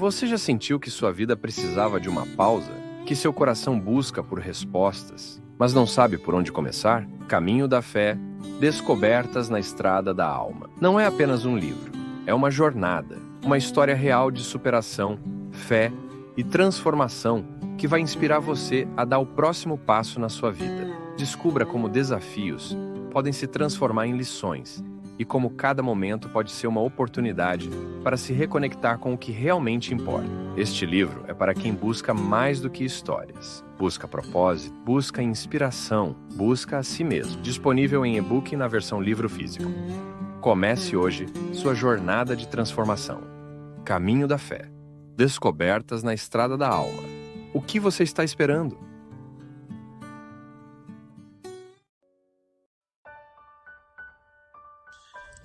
Você já sentiu que sua vida precisava de uma pausa? Que seu coração busca por respostas, mas não sabe por onde começar? Caminho da Fé, Descobertas na Estrada da Alma. Não é apenas um livro, é uma jornada, uma história real de superação, fé e transformação que vai inspirar você a dar o próximo passo na sua vida. Descubra como desafios podem se transformar em lições e como cada momento pode ser uma oportunidade para se reconectar com o que realmente importa. Este livro é para quem busca mais do que histórias. Busca propósito, busca inspiração, busca a si mesmo. Disponível em e-book e na versão livro físico. Comece hoje sua jornada de transformação. Caminho da Fé. Descobertas na Estrada da Alma. O que você está esperando?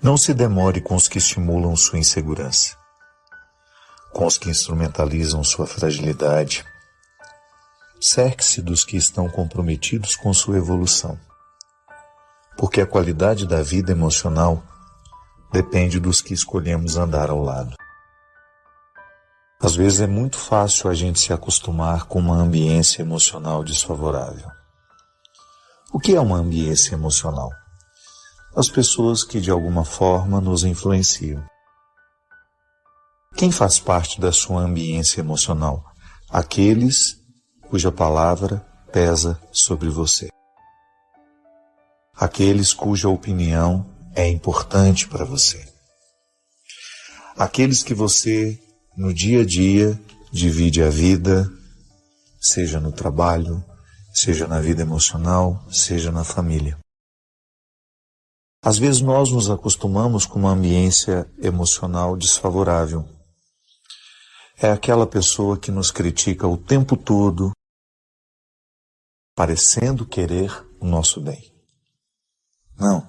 Não se demore com os que estimulam sua insegurança, com os que instrumentalizam sua fragilidade. Cerque-se dos que estão comprometidos com sua evolução, porque a qualidade da vida emocional depende dos que escolhemos andar ao lado. Às vezes é muito fácil a gente se acostumar com uma ambiência emocional desfavorável. O que é uma ambiência emocional? As pessoas que de alguma forma nos influenciam. Quem faz parte da sua ambiência emocional? Aqueles cuja palavra pesa sobre você. Aqueles cuja opinião é importante para você. Aqueles que você, no dia a dia, divide a vida, seja no trabalho, seja na vida emocional, seja na família. Às vezes nós nos acostumamos com uma ambiência emocional desfavorável. É aquela pessoa que nos critica o tempo todo, parecendo querer o nosso bem. Não.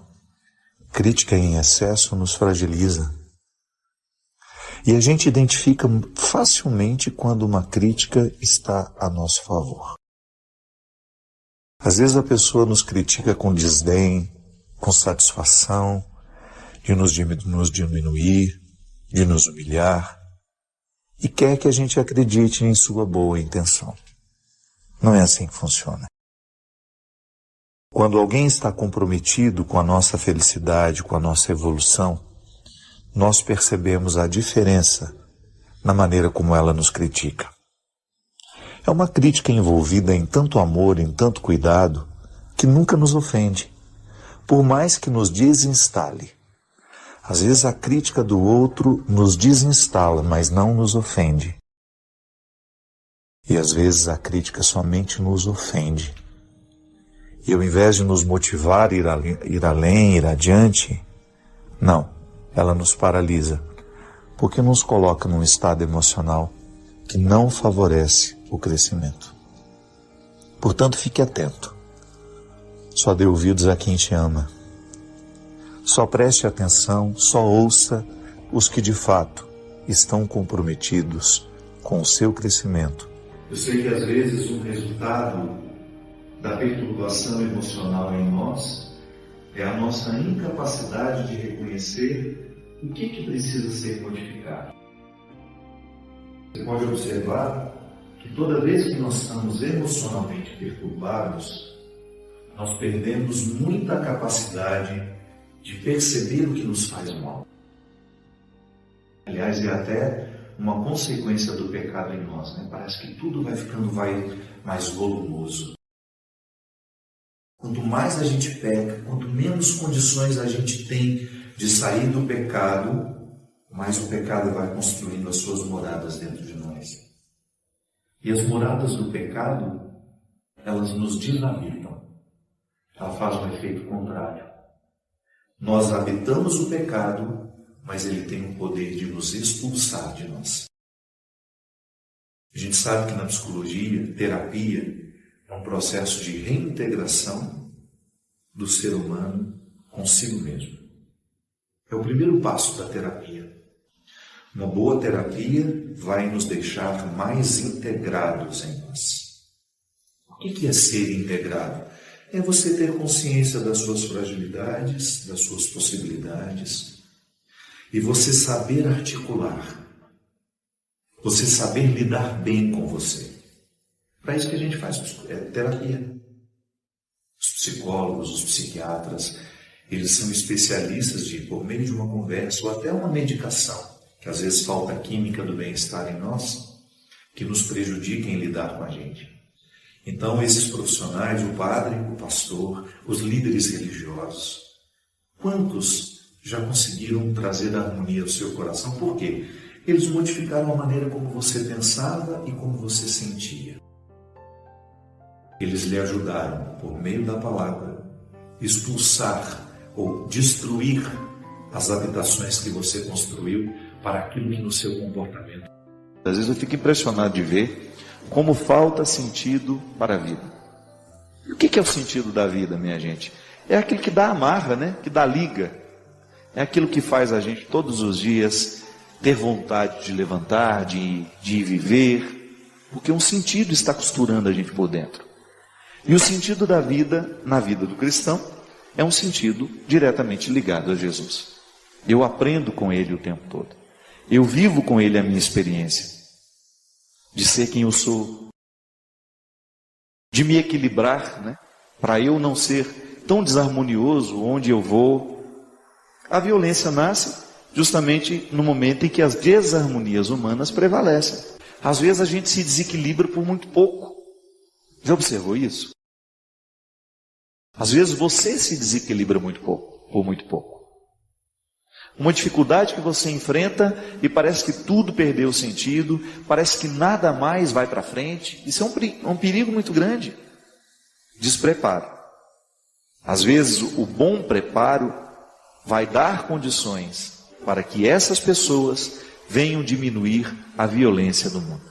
Crítica em excesso nos fragiliza. E a gente identifica facilmente quando uma crítica está a nosso favor. Às vezes a pessoa nos critica com desdém, com satisfação, de nos diminuir, de nos humilhar, e quer que a gente acredite em sua boa intenção. Não é assim que funciona. Quando alguém está comprometido com a nossa felicidade, com a nossa evolução, nós percebemos a diferença na maneira como ela nos critica. É uma crítica envolvida em tanto amor, em tanto cuidado, que nunca nos ofende. Por mais que nos desinstale. Às vezes a crítica do outro nos desinstala, mas não nos ofende. E às vezes a crítica somente nos ofende. E ao invés de nos motivar a ir além, ir adiante, não, ela nos paralisa, porque nos coloca num estado emocional que não favorece o crescimento. Portanto, fique atento. Só dê ouvidos a quem te ama. Só preste atenção, só ouça os que de fato estão comprometidos com o seu crescimento. Eu sei que às vezes o resultado da perturbação emocional em nós é a nossa incapacidade de reconhecer o que precisa ser modificado. Você pode observar que toda vez que nós estamos emocionalmente perturbados, nós perdemos muita capacidade de perceber o que nos faz mal. Aliás, é até uma consequência do pecado em nós, né? Parece que tudo vai ficando mais volumoso. Quanto mais a gente peca, quanto menos condições a gente tem de sair do pecado, mais o pecado vai construindo as suas moradas dentro de nós. E as moradas do pecado, elas nos deshabitam. Ela faz um efeito contrário. Nós habitamos o pecado, mas ele tem o poder de nos expulsar de nós. A gente sabe que na psicologia, terapia, é um processo de reintegração do ser humano consigo mesmo. É o primeiro passo da terapia. Uma boa terapia vai nos deixar mais integrados em nós. O que é ser integrado? É você ter consciência das suas fragilidades, das suas possibilidades, e você saber articular Você saber lidar bem com você. Para isso que a gente faz terapia. Os psicólogos, os psiquiatras, eles são especialistas de, por meio de uma conversa ou até uma medicação, que às vezes falta a química do bem-estar em nós, que nos prejudica em lidar com a gente. Então, esses profissionais, o padre, o pastor, os líderes religiosos, quantos já conseguiram trazer harmonia ao seu coração? Por quê? Eles modificaram a maneira como você pensava e como você sentia. Eles lhe ajudaram, por meio da palavra, expulsar ou destruir as habitações que você construiu para aquilo que no seu comportamento. Às vezes eu fico impressionado de ver como falta sentido para a vida. E o que é o sentido da vida, minha gente? É aquilo que dá amarra, né? Que dá liga. É aquilo que faz a gente todos os dias ter vontade de levantar, de viver, porque um sentido está costurando a gente por dentro. E o sentido da vida, na vida do cristão, é um sentido diretamente ligado a Jesus. Eu aprendo com Ele o tempo todo. Eu vivo com Ele a minha experiência de ser quem eu sou, de me equilibrar, né? Para eu não ser tão desarmonioso onde eu vou. A violência nasce justamente no momento em que as desarmonias humanas prevalecem. Às vezes a gente se desequilibra por muito pouco. Já observou isso? Às vezes você se desequilibra muito pouco, por muito pouco. Uma dificuldade que você enfrenta e parece que tudo perdeu sentido, parece que nada mais vai para frente. Isso é um perigo muito grande. Despreparo. Às vezes o bom preparo vai dar condições para que essas pessoas venham diminuir a violência do mundo.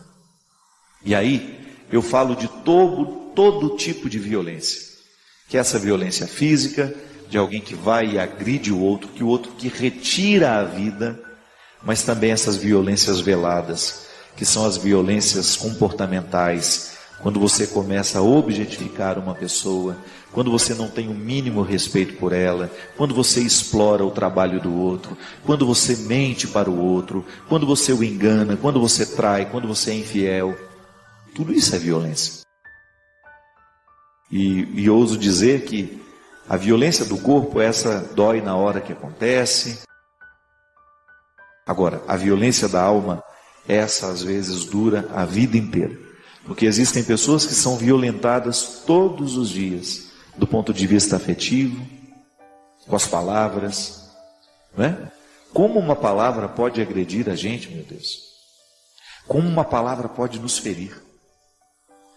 E aí eu falo de todo tipo de violência. Que é essa violência física, de alguém que vai e agride o outro que retira a vida, mas também essas violências veladas, que são as violências comportamentais, quando você começa a objetificar uma pessoa, quando você não tem o mínimo respeito por ela, quando você explora o trabalho do outro, quando você mente para o outro, quando você o engana, quando você trai, quando você é infiel, tudo isso é violência. E ouso dizer que a violência do corpo, essa dói na hora que acontece. Agora, a violência da alma, essa às vezes dura a vida inteira. Porque existem pessoas que são violentadas todos os dias, do ponto de vista afetivo, com as palavras, não é? Como uma palavra pode agredir a gente, meu Deus? Como uma palavra pode nos ferir?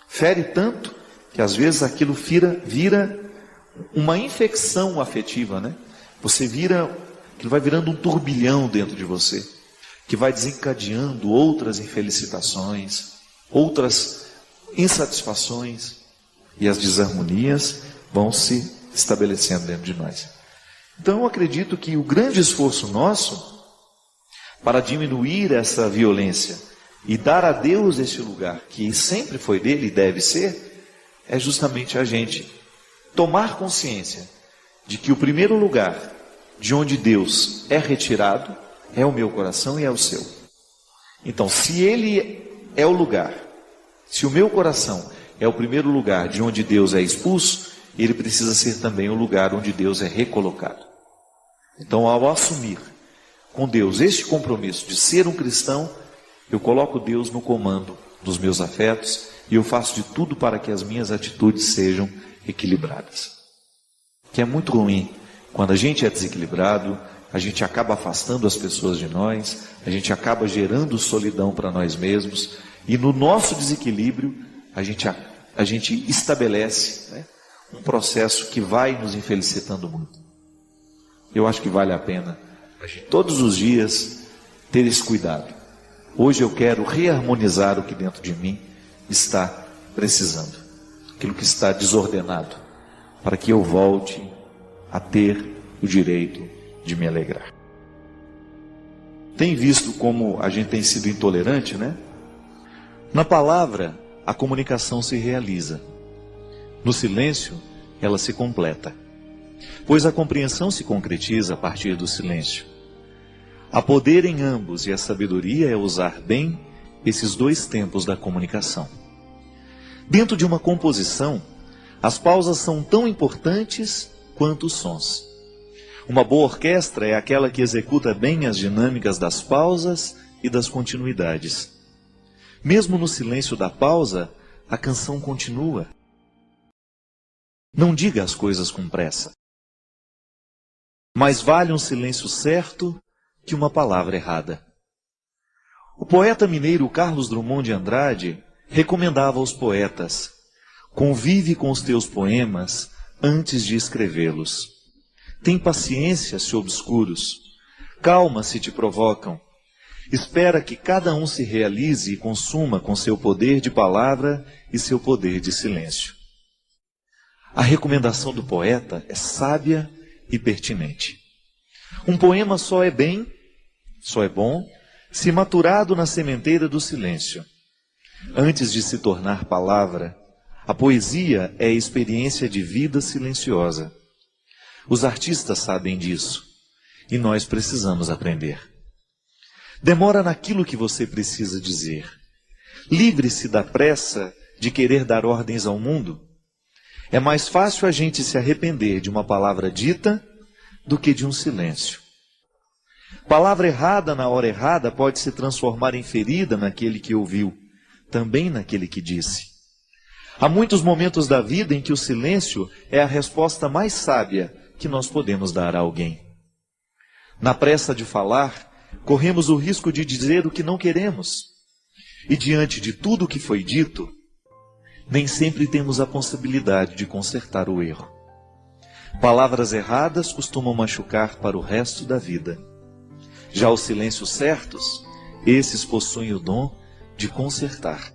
Fere tanto que às vezes aquilo vira uma infecção afetiva, né? Aquilo vai virando um turbilhão dentro de você, que vai desencadeando outras infelicitações, outras insatisfações, e as desarmonias vão se estabelecendo dentro de nós. Então eu acredito que o grande esforço nosso para diminuir essa violência e dar a Deus esse lugar que sempre foi dele e deve ser, é justamente a gente tomar consciência de que o primeiro lugar de onde Deus é retirado é o meu coração e é o seu. Então, se Ele é o lugar, se o meu coração é o primeiro lugar de onde Deus é expulso, ele precisa ser também o lugar onde Deus é recolocado. Então, ao assumir com Deus este compromisso de ser um cristão, eu coloco Deus no comando dos meus afetos e eu faço de tudo para que as minhas atitudes sejam equilibradas. Que é muito ruim quando a gente é desequilibrado, a gente acaba afastando as pessoas de nós, a gente acaba gerando solidão para nós mesmos, e no nosso desequilíbrio a gente estabelece, né, um processo que vai nos infelicitando muito. Eu acho que vale a pena a gente todos os dias ter esse cuidado. Hoje eu quero reharmonizar o que dentro de mim está precisando, aquilo que está desordenado, para que eu volte a ter o direito de me alegrar. Tem visto como a gente tem sido intolerante, né? Na palavra, a comunicação se realiza. No silêncio, ela se completa. Pois a compreensão se concretiza a partir do silêncio. Há poder em ambos e a sabedoria é usar bem esses dois tempos da comunicação. Dentro de uma composição, as pausas são tão importantes quanto os sons. Uma boa orquestra é aquela que executa bem as dinâmicas das pausas e das continuidades. Mesmo no silêncio da pausa, a canção continua. Não diga as coisas com pressa. Mais vale um silêncio certo que uma palavra errada. O poeta mineiro Carlos Drummond de Andrade recomendava aos poetas: convive com os teus poemas antes de escrevê-los. Tem paciência se obscuros, calma se te provocam. Espera que cada um se realize e consuma com seu poder de palavra e seu poder de silêncio. A recomendação do poeta é sábia e pertinente. Um poema só é bom, se maturado na sementeira do silêncio. Antes de se tornar palavra, a poesia é experiência de vida silenciosa. Os artistas sabem disso, e nós precisamos aprender. Demora naquilo que você precisa dizer. Livre-se da pressa de querer dar ordens ao mundo. É mais fácil a gente se arrepender de uma palavra dita do que de um silêncio. Palavra errada na hora errada pode se transformar em ferida naquele que ouviu, também naquele que disse. Há muitos momentos da vida em que o silêncio é a resposta mais sábia que nós podemos dar a alguém. Na pressa de falar, corremos o risco de dizer o que não queremos. E diante de tudo o que foi dito, nem sempre temos a possibilidade de consertar o erro. Palavras erradas costumam machucar para o resto da vida. Já os silêncios certos, esses possuem o dom de consertar.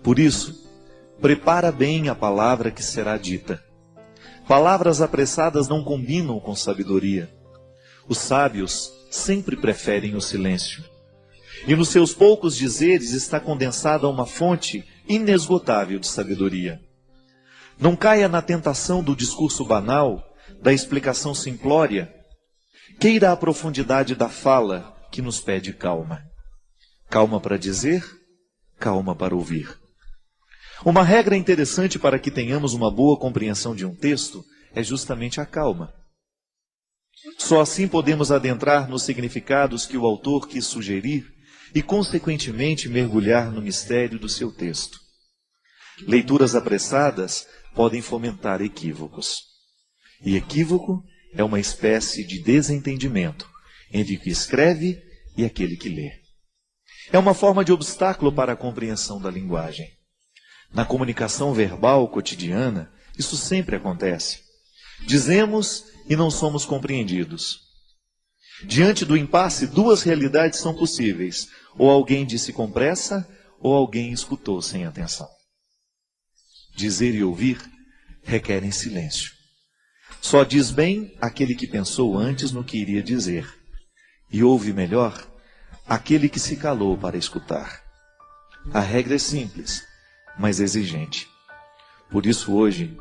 Por isso, prepara bem a palavra que será dita. Palavras apressadas não combinam com sabedoria. Os sábios sempre preferem o silêncio. E nos seus poucos dizeres está condensada uma fonte inesgotável de sabedoria. Não caia na tentação do discurso banal, da explicação simplória. Queira a profundidade da fala que nos pede calma. Calma para dizer, calma para ouvir. Uma regra interessante para que tenhamos uma boa compreensão de um texto é justamente a calma. Só assim podemos adentrar nos significados que o autor quis sugerir e, consequentemente, mergulhar no mistério do seu texto. Leituras apressadas podem fomentar equívocos. E equívoco é uma espécie de desentendimento entre o que escreve e aquele que lê. É uma forma de obstáculo para a compreensão da linguagem. Na comunicação verbal cotidiana, isso sempre acontece. Dizemos e não somos compreendidos. Diante do impasse, duas realidades são possíveis. Ou alguém disse com pressa, ou alguém escutou sem atenção. Dizer e ouvir requerem silêncio. Só diz bem aquele que pensou antes no que iria dizer. E ouve melhor aquele que se calou para escutar. A regra é simples, mas exigente. Por isso hoje,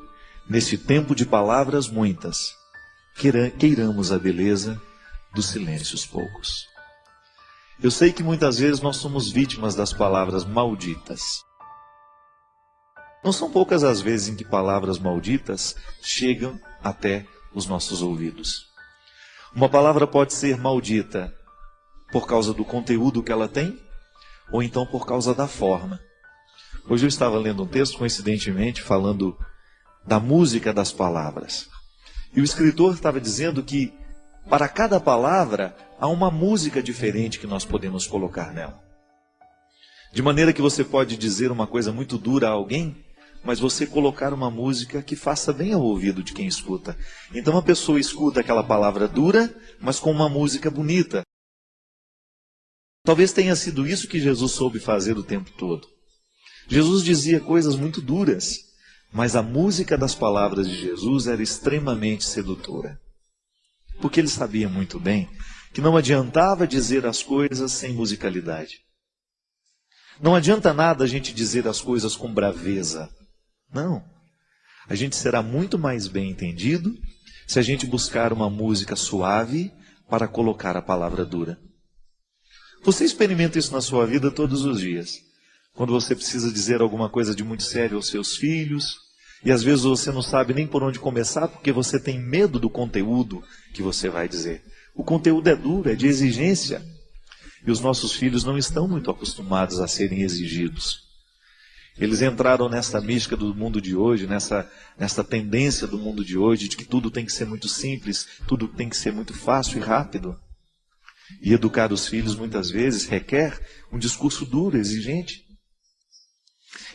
neste tempo de palavras muitas, queiramos a beleza dos silêncios poucos. Eu sei que muitas vezes nós somos vítimas das palavras malditas. Não são poucas as vezes em que palavras malditas chegam até os nossos ouvidos. Uma palavra pode ser maldita por causa do conteúdo que ela tem, ou então por causa da forma. Hoje eu estava lendo um texto, coincidentemente, falando da música das palavras. E o escritor estava dizendo que para cada palavra há uma música diferente que nós podemos colocar nela. De maneira que você pode dizer uma coisa muito dura a alguém, mas você colocar uma música que faça bem ao ouvido de quem escuta. Então a pessoa escuta aquela palavra dura, mas com uma música bonita. Talvez tenha sido isso que Jesus soube fazer o tempo todo. Jesus dizia coisas muito duras, mas a música das palavras de Jesus era extremamente sedutora. Porque ele sabia muito bem que não adiantava dizer as coisas sem musicalidade. Não adianta nada a gente dizer as coisas com braveza. Não. A gente será muito mais bem entendido se a gente buscar uma música suave para colocar a palavra dura. Você experimenta isso na sua vida todos os dias. Quando você precisa dizer alguma coisa de muito sério aos seus filhos, e às vezes você não sabe nem por onde começar, porque você tem medo do conteúdo que você vai dizer. O conteúdo é duro, é de exigência. E os nossos filhos não estão muito acostumados a serem exigidos. Eles entraram nessa mística do mundo de hoje, nessa tendência do mundo de hoje, de que tudo tem que ser muito simples, tudo tem que ser muito fácil e rápido. E educar os filhos muitas vezes requer um discurso duro, exigente.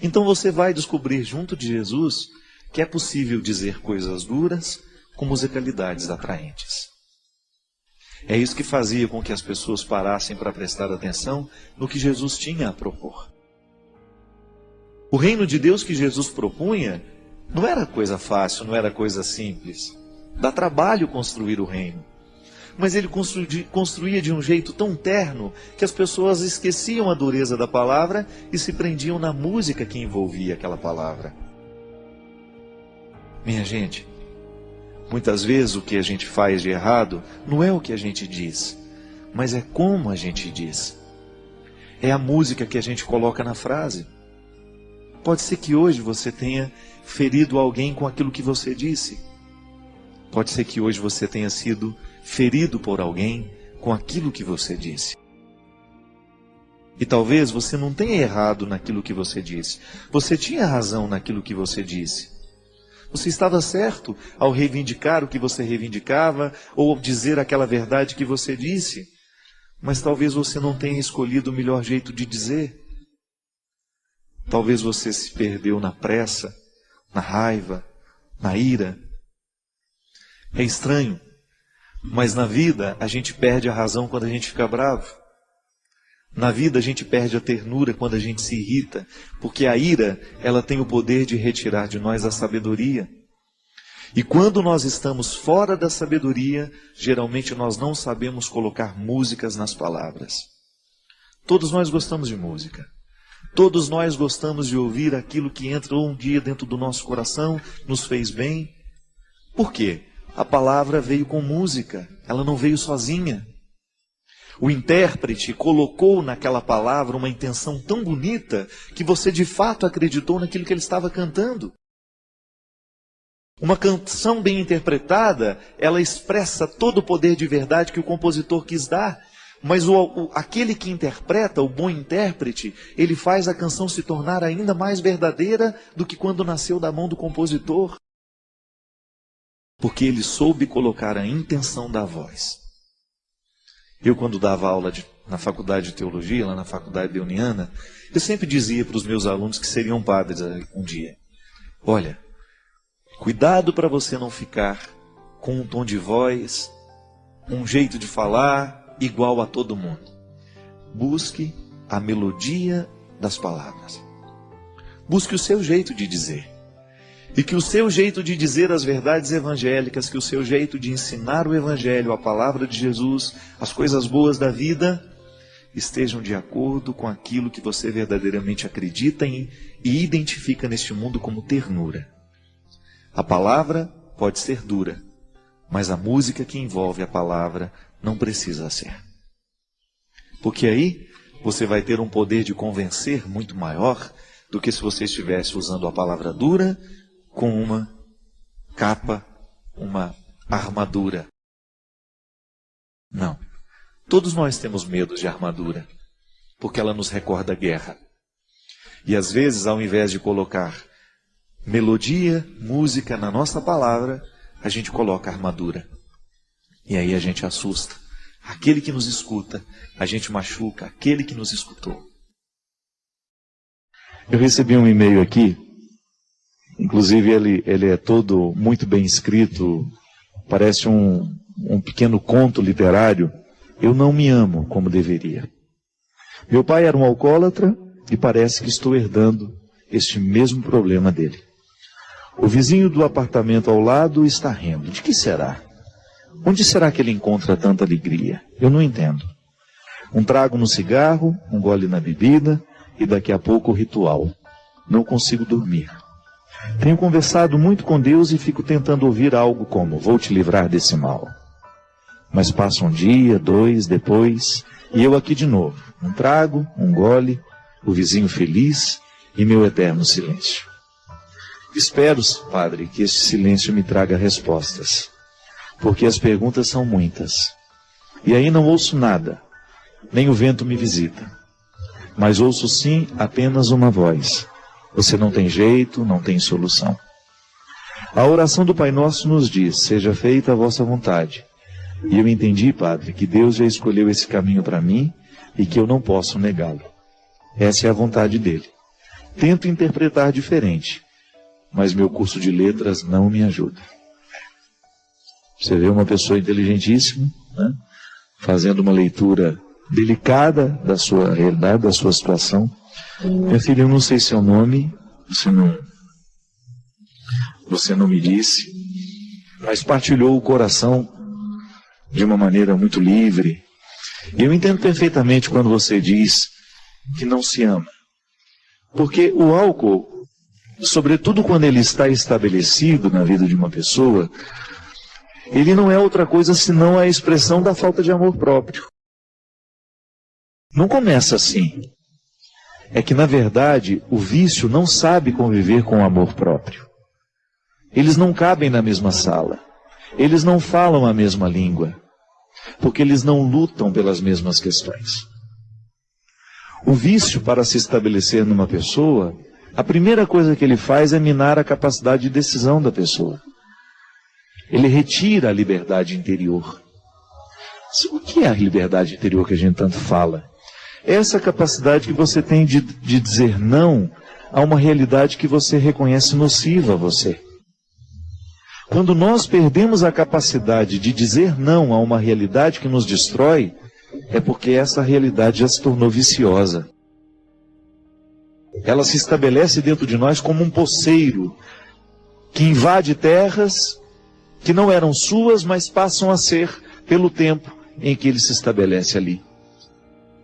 Então você vai descobrir junto de Jesus que é possível dizer coisas duras com musicalidades atraentes. É isso que fazia com que as pessoas parassem para prestar atenção no que Jesus tinha a propor. O reino de Deus que Jesus propunha não era coisa fácil, não era coisa simples. Dá trabalho construir o reino. Mas ele construía de um jeito tão terno que as pessoas esqueciam a dureza da palavra e se prendiam na música que envolvia aquela palavra. Minha gente, muitas vezes o que a gente faz de errado não é o que a gente diz, mas é como a gente diz. É a música que a gente coloca na frase. Pode ser que hoje você tenha ferido alguém com aquilo que você disse. Pode ser que hoje você tenha sido ferido por alguém com aquilo que você disse. E talvez você não tenha errado naquilo que você disse. Você tinha razão naquilo que você disse. Você estava certo ao reivindicar o que você reivindicava ou dizer aquela verdade que você disse. Mas talvez você não tenha escolhido o melhor jeito de dizer. Talvez você se perdeu na pressa, na raiva, na ira. É estranho, mas na vida a gente perde a razão quando a gente fica bravo. Na vida a gente perde a ternura quando a gente se irrita, porque a ira, ela tem o poder de retirar de nós a sabedoria. E quando nós estamos fora da sabedoria, geralmente nós não sabemos colocar músicas nas palavras. Todos nós gostamos de música. Todos nós gostamos de ouvir aquilo que entrou um dia dentro do nosso coração, nos fez bem. Por quê? A palavra veio com música, ela não veio sozinha. O intérprete colocou naquela palavra uma intenção tão bonita que você de fato acreditou naquilo que ele estava cantando. Uma canção bem interpretada, ela expressa todo o poder de verdade que o compositor quis dar. Mas aquele que interpreta, o bom intérprete, ele faz a canção se tornar ainda mais verdadeira do que quando nasceu da mão do compositor. Porque ele soube colocar a intenção da voz. Eu, quando dava aula na faculdade de teologia, lá na faculdade Uniana, eu sempre dizia para os meus alunos que seriam padres um dia: olha, cuidado para você não ficar com um tom de voz, um jeito de falar igual a todo mundo. Busque a melodia das palavras. Busque o seu jeito de dizer. E que o seu jeito de dizer as verdades evangélicas, que o seu jeito de ensinar o evangelho, a palavra de Jesus, as coisas boas da vida, estejam de acordo com aquilo que você verdadeiramente acredita em e identifica neste mundo como ternura. A palavra pode ser dura, mas a música que envolve a palavra não precisa ser. Porque aí você vai ter um poder de convencer muito maior do que se você estivesse usando a palavra dura com uma capa, uma armadura. Não. Todos nós temos medo de armadura, porque ela nos recorda a guerra. E às vezes, ao invés de colocar melodia, música na nossa palavra, a gente coloca armadura. E aí a gente assusta. Aquele que nos escuta, a gente machuca aquele que nos escutou. Eu recebi um e-mail aqui, inclusive ele é todo muito bem escrito, parece um pequeno conto literário. Eu não me amo como deveria. Meu pai era um alcoólatra e parece que estou herdando este mesmo problema dele. O vizinho do apartamento ao lado está rindo. De que será? Onde será que ele encontra tanta alegria? Eu não entendo. Um trago no cigarro, um gole na bebida e daqui a pouco o ritual. Não consigo dormir. Tenho conversado muito com Deus e fico tentando ouvir algo como: vou te livrar desse mal. Mas passa um dia, dois, depois, E eu aqui de novo, um trago, um gole, o vizinho feliz e meu eterno silêncio. Espero, Padre, que este silêncio me traga respostas, porque as perguntas são muitas. E aí não ouço nada, nem o vento me visita. Mas ouço sim apenas uma voz. Você não tem jeito, não tem solução. A oração do Pai Nosso nos diz: seja feita a vossa vontade. E eu entendi, Padre, que Deus já escolheu esse caminho para mim e que eu não posso negá-lo. Essa é a vontade dele. Tento interpretar diferente, mas meu curso de letras não me ajuda. Você vê uma pessoa inteligentíssima, né, fazendo uma leitura delicada da sua realidade, da sua situação. Minha filha, eu não sei seu nome, você não me disse, mas partilhou o coração de uma maneira muito livre. E eu entendo perfeitamente quando você diz que não se ama. Porque o álcool, sobretudo quando ele está estabelecido na vida de uma pessoa, ele não é outra coisa senão a expressão da falta de amor próprio. Não começa assim. É que, na verdade, o vício não sabe conviver com o amor próprio. Eles não cabem na mesma sala. Eles não falam a mesma língua. Porque eles não lutam pelas mesmas questões. O vício, para se estabelecer numa pessoa, a primeira coisa que ele faz é minar a capacidade de decisão da pessoa. Ele retira a liberdade interior. O que é a liberdade interior que a gente tanto fala? É essa capacidade que você tem de dizer não a uma realidade que você reconhece nociva a você. Quando nós perdemos a capacidade de dizer não a uma realidade que nos destrói, é porque essa realidade já se tornou viciosa. Ela se estabelece dentro de nós como um poceiro que invade terras que não eram suas, mas passam a ser pelo tempo em que ele se estabelece ali.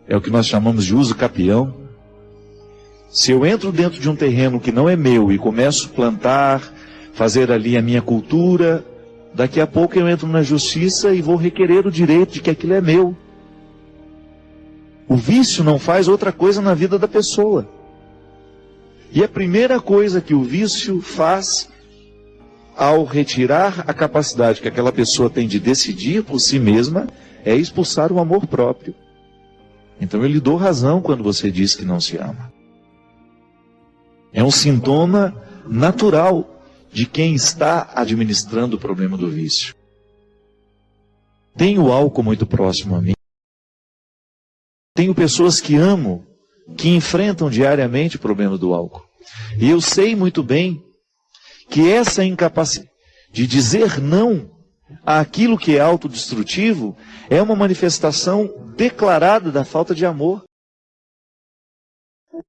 É o que nós chamamos de uso capião. Se eu entro dentro de um terreno que não é meu e começo a plantar, fazer ali a minha cultura, daqui a pouco eu entro na justiça e vou requerer o direito de que aquilo é meu. O vício não faz outra coisa na vida da pessoa. E a primeira coisa que o vício faz ao retirar a capacidade que aquela pessoa tem de decidir por si mesma é expulsar o amor próprio. Então eu lhe dou razão quando você diz que não se ama. É um sintoma natural de quem está administrando o problema do vício. Tenho o álcool muito próximo a mim. Tenho pessoas que amo, que enfrentam diariamente o problema do álcool. E eu sei muito bem que essa incapacidade de dizer não àquilo que é autodestrutivo é uma manifestação declarada da falta de amor.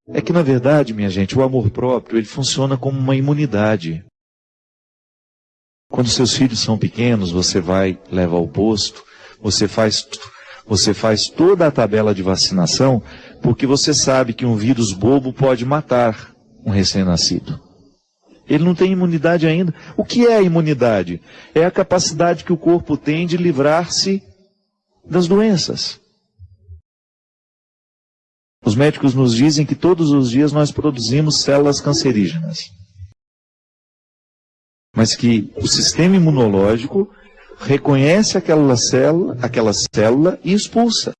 É que, na verdade, minha gente, o amor próprio, ele funciona como uma imunidade. Quando seus filhos são pequenos, você vai, leva ao posto, você faz toda a tabela de vacinação, porque você sabe que um vírus bobo pode matar um recém-nascido. Ele não tem imunidade ainda. O que é a imunidade? É a capacidade que o corpo tem de livrar-se das doenças. Os médicos nos dizem que todos os dias nós produzimos células cancerígenas. Mas que o sistema imunológico reconhece aquela célula e expulsa.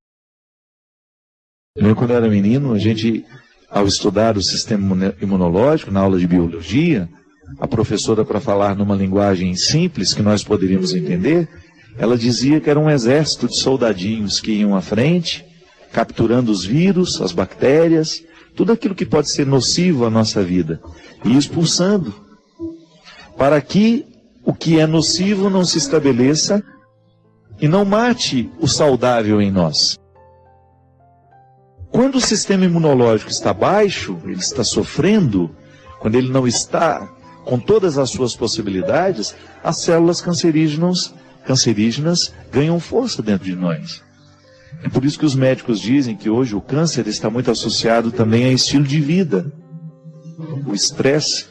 Eu lembro quando eu era menino, a gente, ao estudar o sistema imunológico, na aula de biologia, a professora, para falar numa linguagem simples que nós poderíamos entender, ela dizia que era um exército de soldadinhos que iam à frente, capturando os vírus, as bactérias, tudo aquilo que pode ser nocivo à nossa vida, e expulsando, para que o que é nocivo não se estabeleça e não mate o saudável em nós. Quando o sistema imunológico está baixo, ele está sofrendo, quando ele não está com todas as suas possibilidades, as células cancerígenas ganham força dentro de nós. É por isso que os médicos dizem que hoje o câncer está muito associado também a estilo de vida. O estresse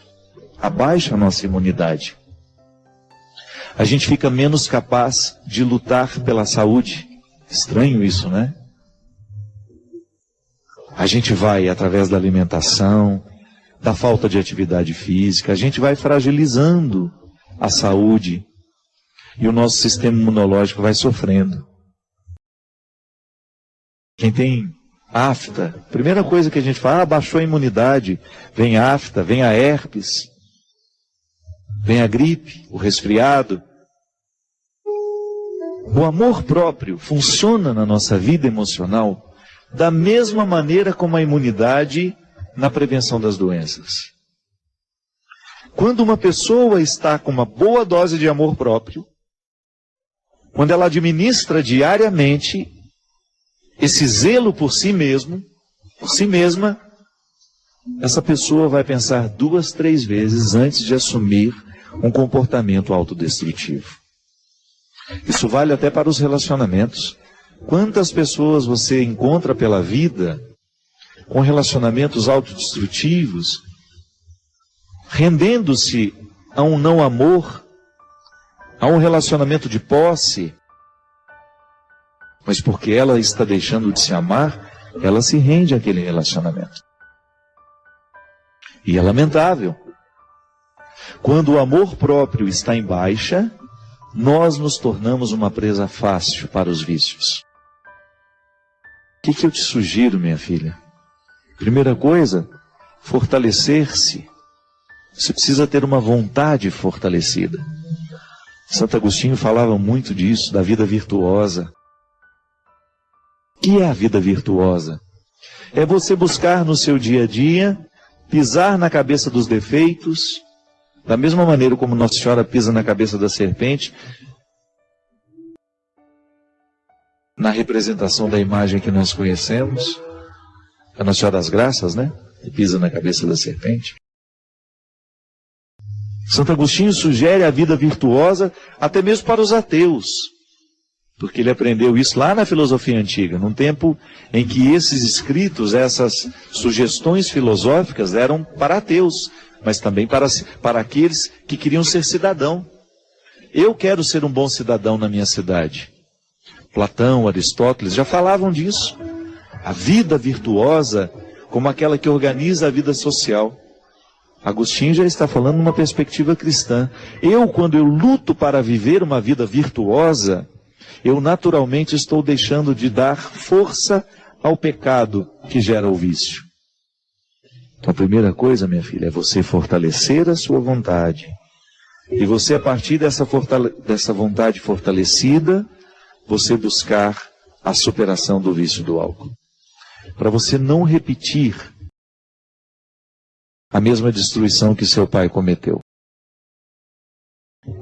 abaixa a nossa imunidade. A gente fica menos capaz de lutar pela saúde. Estranho isso, né? A gente vai, através da alimentação, da falta de atividade física, a gente vai fragilizando a saúde e o nosso sistema imunológico vai sofrendo. Quem tem afta, primeira coisa que a gente fala, baixou a imunidade, vem a afta, vem a herpes, vem a gripe, o resfriado. O amor próprio funciona na nossa vida emocional da mesma maneira como a imunidade na prevenção das doenças. Quando uma pessoa está com uma boa dose de amor próprio, quando ela administra diariamente esse zelo por si mesmo, por si mesma, essa pessoa vai pensar 2, 3 vezes antes de assumir um comportamento autodestrutivo. Isso vale até para os relacionamentos. Quantas pessoas você encontra pela vida com relacionamentos autodestrutivos, rendendo-se a um não amor, a um relacionamento de posse, mas porque ela está deixando de se amar, ela se rende àquele relacionamento. E é lamentável. Quando o amor próprio está em baixa, nós nos tornamos uma presa fácil para os vícios. O que eu te sugiro, minha filha? Primeira coisa, fortalecer-se. Você precisa ter uma vontade fortalecida. Santo Agostinho falava muito disso, da vida virtuosa. O que é a vida virtuosa? É você buscar no seu dia a dia, pisar na cabeça dos defeitos, da mesma maneira como Nossa Senhora pisa na cabeça da serpente, na representação da imagem que nós conhecemos, a Nossa Senhora das Graças, né? Que pisa na cabeça da serpente. Santo Agostinho sugere a vida virtuosa até mesmo para os ateus, porque ele aprendeu isso lá na filosofia antiga, num tempo em que esses escritos, essas sugestões filosóficas eram para ateus, mas também para aqueles que queriam ser cidadão. Eu quero ser um bom cidadão na minha cidade. Platão, Aristóteles já falavam disso. A vida virtuosa como aquela que organiza a vida social. Agostinho já está falando numa perspectiva cristã. Quando eu luto para viver uma vida virtuosa, eu naturalmente estou deixando de dar força ao pecado que gera o vício. Então a primeira coisa, minha filha, é você fortalecer a sua vontade. E você, a partir dessa vontade fortalecida, você buscar a superação do vício do álcool. Para você não repetir a mesma destruição que seu pai cometeu.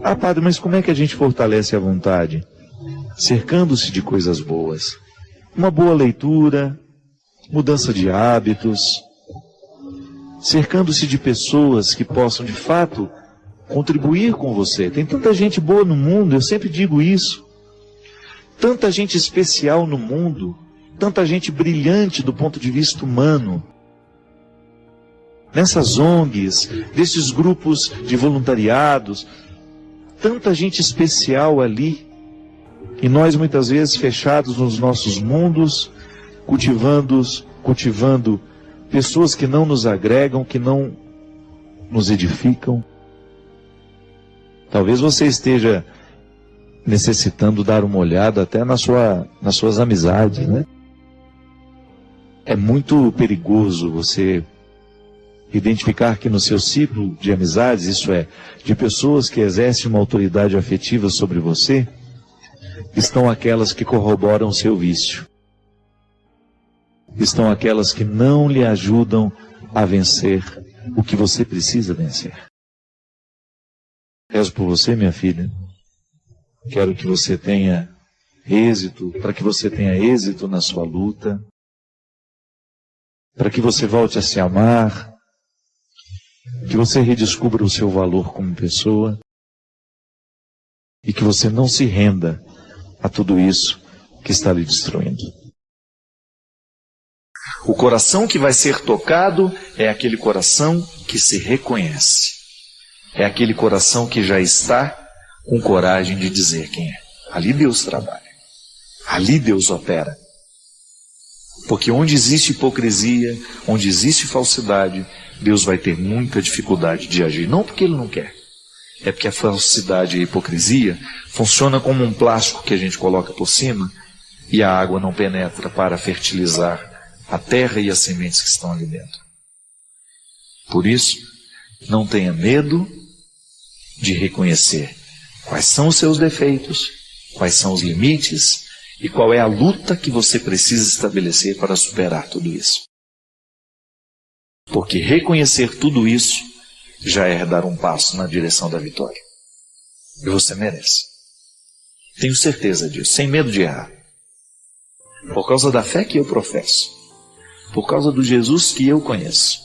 Ah, padre, mas como é que a gente fortalece a vontade? Cercando-se de coisas boas. Uma boa leitura, mudança de hábitos, cercando-se de pessoas que possam, de fato, contribuir com você. Tem tanta gente boa no mundo, eu sempre digo isso. Tanta gente especial no mundo, tanta gente brilhante do ponto de vista humano. Nessas ONGs, desses grupos de voluntariados, tanta gente especial ali. E nós muitas vezes fechados nos nossos mundos, cultivando pessoas que não nos agregam, que não nos edificam. Talvez você esteja necessitando dar uma olhada até nas suas amizades, né? É muito perigoso você identificar que no seu ciclo de amizades, isso é, de pessoas que exercem uma autoridade afetiva sobre você, estão aquelas que corroboram o seu vício. Estão aquelas que não lhe ajudam a vencer o que você precisa vencer. Rezo por você, minha filha. Quero que você tenha êxito, para que você tenha êxito na sua luta, para que você volte a se amar, que você redescubra o seu valor como pessoa e que você não se renda a tudo isso que está lhe destruindo. O coração que vai ser tocado é aquele coração que se reconhece. É aquele coração que já está com coragem de dizer quem é. Ali Deus trabalha. Ali Deus opera. Porque onde existe hipocrisia, onde existe falsidade, Deus vai ter muita dificuldade de agir. Não porque Ele não quer. É porque a falsidade e a hipocrisia funciona como um plástico que a gente coloca por cima e a água não penetra para fertilizar a terra e as sementes que estão ali dentro. Por isso, não tenha medo de reconhecer quais são os seus defeitos, quais são os limites e qual é a luta que você precisa estabelecer para superar tudo isso. Porque reconhecer tudo isso já é dar um passo na direção da vitória. E você merece. Tenho certeza disso, sem medo de errar. Por causa da fé que eu professo. Por causa do Jesus que eu conheço.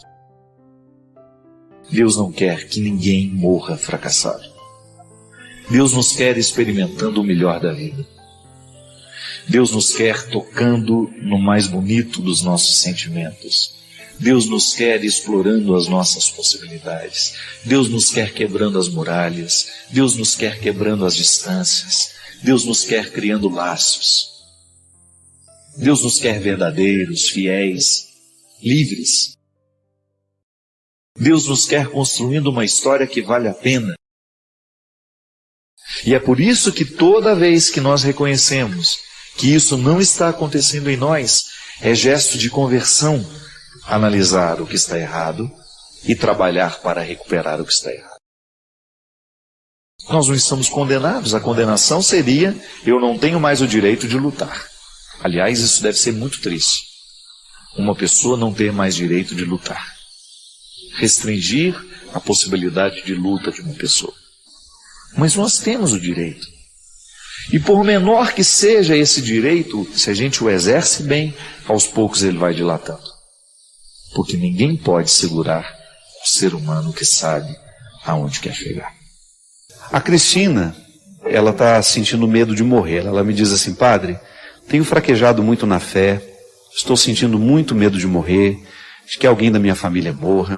Deus não quer que ninguém morra fracassado. Deus nos quer experimentando o melhor da vida. Deus nos quer tocando no mais bonito dos nossos sentimentos. Deus nos quer explorando as nossas possibilidades. Deus nos quer quebrando as muralhas. Deus nos quer quebrando as distâncias. Deus nos quer criando laços. Deus nos quer verdadeiros, fiéis, livres. Deus nos quer construindo uma história que vale a pena. E é por isso que toda vez que nós reconhecemos que isso não está acontecendo em nós, é gesto de conversão analisar o que está errado e trabalhar para recuperar o que está errado. Nós não estamos condenados. A condenação seria: eu não tenho mais o direito de lutar. Aliás, isso deve ser muito triste. Uma pessoa não ter mais direito de lutar. Restringir a possibilidade de luta de uma pessoa. Mas nós temos o direito. E por menor que seja esse direito, se a gente o exerce bem, aos poucos ele vai dilatando. Porque ninguém pode segurar o ser humano que sabe aonde quer chegar. A Cristina, ela está sentindo medo de morrer. Ela me diz assim: padre, tenho fraquejado muito na fé, estou sentindo muito medo de morrer, de que alguém da minha família morra.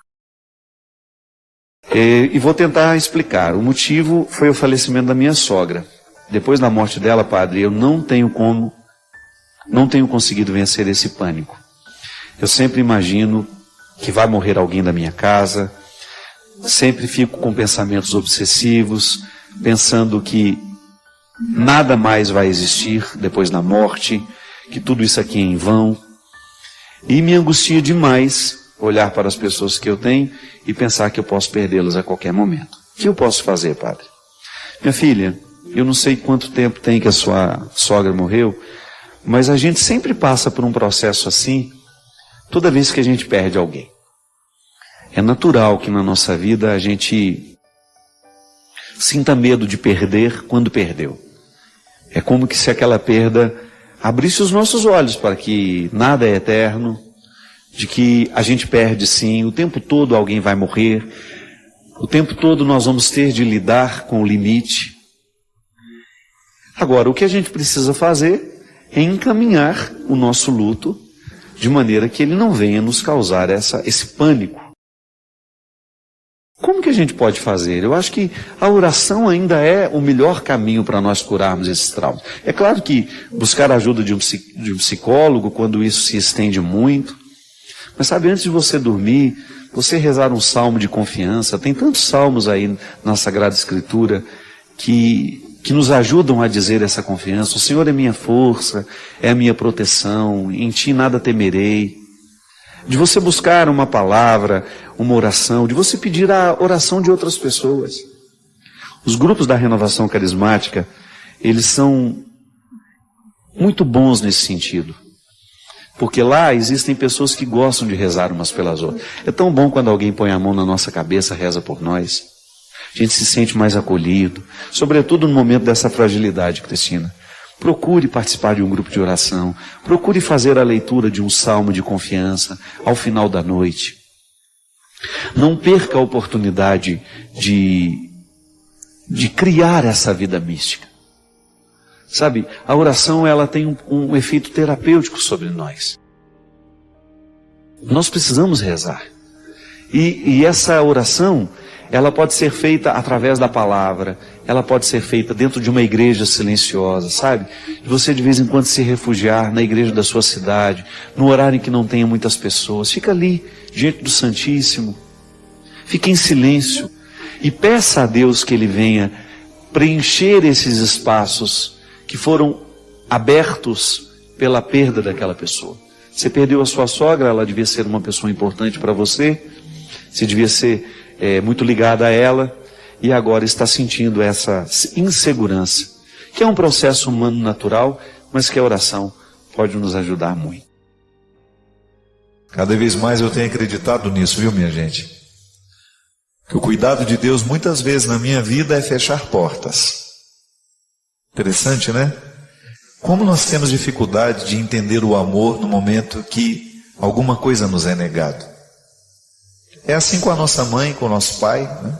E vou tentar explicar. O motivo foi o falecimento da minha sogra. Depois da morte dela, padre, eu não tenho conseguido vencer esse pânico. Eu sempre imagino que vai morrer alguém da minha casa, sempre fico com pensamentos obsessivos, pensando que nada mais vai existir depois da morte, que tudo isso aqui é em vão. E me angustia demais olhar para as pessoas que eu tenho e pensar que eu posso perdê-las a qualquer momento. O que eu posso fazer, padre? Minha filha, eu não sei quanto tempo tem que a sua sogra morreu, mas a gente sempre passa por um processo assim, toda vez que a gente perde alguém. É natural que na nossa vida a gente sinta medo de perder quando perdeu. É como que se aquela perda abrisse os nossos olhos para que nada é eterno, de que a gente perde sim, o tempo todo alguém vai morrer, o tempo todo nós vamos ter de lidar com o limite. Agora, o que a gente precisa fazer é encaminhar o nosso luto de maneira que ele não venha nos causar esse pânico. Como que a gente pode fazer? Eu acho que a oração ainda é o melhor caminho para nós curarmos esses traumas. É claro que buscar a ajuda de um psicólogo, quando isso se estende muito. Mas sabe, antes de você dormir, você rezar um salmo de confiança. Tem tantos salmos aí na Sagrada Escritura que nos ajudam a dizer essa confiança. O Senhor é minha força, é a minha proteção, em Ti nada temerei. De você buscar uma palavra, uma oração, de você pedir a oração de outras pessoas. Os grupos da renovação carismática, eles são muito bons nesse sentido. Porque lá existem pessoas que gostam de rezar umas pelas outras. É tão bom quando alguém põe a mão na nossa cabeça, reza por nós. A gente se sente mais acolhido, sobretudo no momento dessa fragilidade, Cristina. Procure participar de um grupo de oração. Procure fazer a leitura de um salmo de confiança ao final da noite. Não perca a oportunidade de criar essa vida mística. Sabe, a oração ela tem um efeito terapêutico sobre nós. Nós precisamos rezar. E essa oração, ela pode ser feita através da palavra, ela pode ser feita dentro de uma igreja silenciosa, sabe? De você de vez em quando se refugiar na igreja da sua cidade, no horário em que não tenha muitas pessoas. Fica ali, diante do Santíssimo. Fique em silêncio e peça a Deus que Ele venha preencher esses espaços que foram abertos pela perda daquela pessoa. Você perdeu a sua sogra, ela devia ser uma pessoa importante para você, você devia ser muito ligada a ela, e agora está sentindo essa insegurança, que é um processo humano natural, mas que a oração pode nos ajudar muito. Cada vez mais eu tenho acreditado nisso, viu, minha gente? Que o cuidado de Deus muitas vezes na minha vida é fechar portas. Interessante, né? Como nós temos dificuldade de entender o amor no momento que alguma coisa nos é negado. É assim com a nossa mãe, com o nosso pai, né?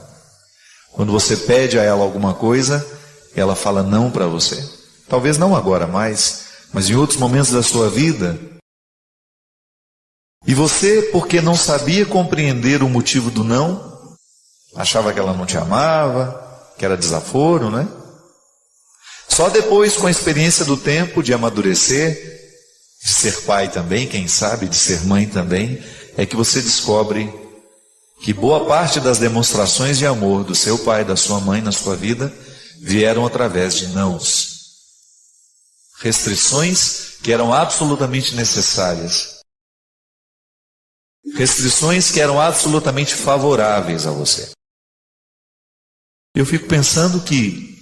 Quando você pede a ela alguma coisa, ela fala não para você. Talvez não agora mais, mas em outros momentos da sua vida. E você, porque não sabia compreender o motivo do não, achava que ela não te amava, que era desaforo, né? Só depois, com a experiência do tempo, de amadurecer, de ser pai também, quem sabe, de ser mãe também, é que você descobre que boa parte das demonstrações de amor do seu pai, da sua mãe na sua vida, vieram através de nãos. Restrições que eram absolutamente necessárias. Restrições que eram absolutamente favoráveis a você. Eu fico pensando que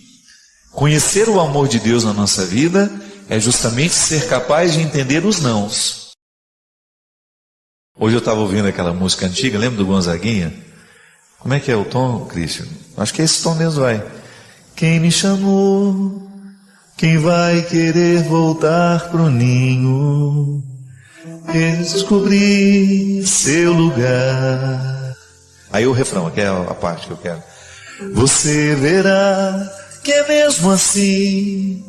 conhecer o amor de Deus na nossa vida é justamente ser capaz de entender os nãos. Hoje eu estava ouvindo aquela música antiga, lembra do Gonzaguinha? Como é que é o tom, Cristian? Acho que é esse tom mesmo, vai. Quem me chamou, quem vai querer voltar pro ninho, descobrir seu lugar. Aí o refrão, aqui é a parte que eu quero. Você verá que é mesmo assim,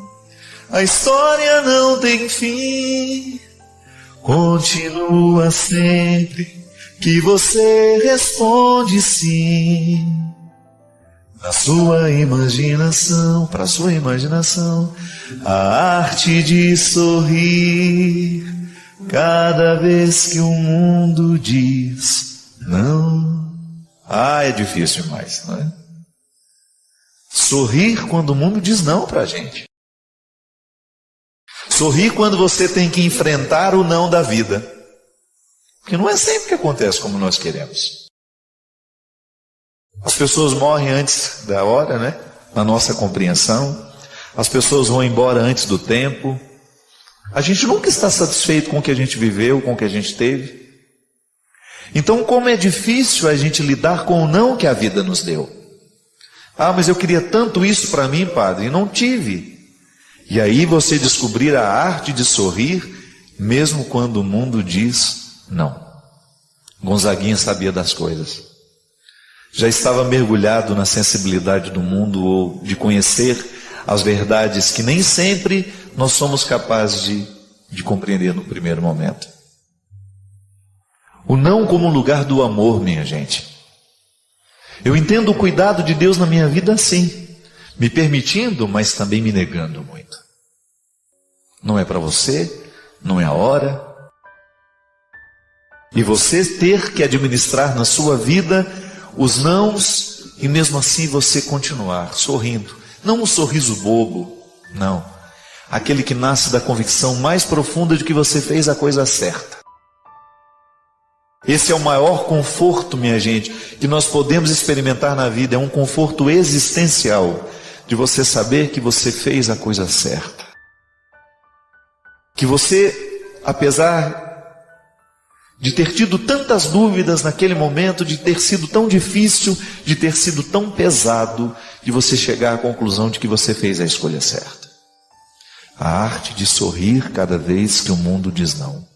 a história não tem fim. Continua sempre que você responde sim. Na sua imaginação, para sua imaginação, a arte de sorrir cada vez que o mundo diz não. Ah, é difícil demais, não é? Sorrir quando o mundo diz não para a gente. Sorrir quando você tem que enfrentar o não da vida. Porque não é sempre que acontece como nós queremos. As pessoas morrem antes da hora, né? Na nossa compreensão. As pessoas vão embora antes do tempo. A gente nunca está satisfeito com o que a gente viveu, com o que a gente teve. Então, como é difícil a gente lidar com o não que a vida nos deu. Ah, mas eu queria tanto isso para mim, padre, e não tive. E aí você descobrir a arte de sorrir, mesmo quando o mundo diz não. Gonzaguinha sabia das coisas. Já estava mergulhado na sensibilidade do mundo, ou de conhecer as verdades que nem sempre nós somos capazes de compreender no primeiro momento. O não como lugar do amor, minha gente. Eu entendo o cuidado de Deus na minha vida assim, me permitindo, mas também me negando muito. Não é para você, não é a hora. E você ter que administrar na sua vida os nãos, e mesmo assim você continuar sorrindo. Não um sorriso bobo, não. Aquele que nasce da convicção mais profunda de que você fez a coisa certa. Esse é o maior conforto, minha gente, que nós podemos experimentar na vida. É um conforto existencial de você saber que você fez a coisa certa. Que você, apesar de ter tido tantas dúvidas naquele momento, de ter sido tão difícil, de ter sido tão pesado, de você chegar à conclusão de que você fez a escolha certa. A arte de sorrir cada vez que o mundo diz não.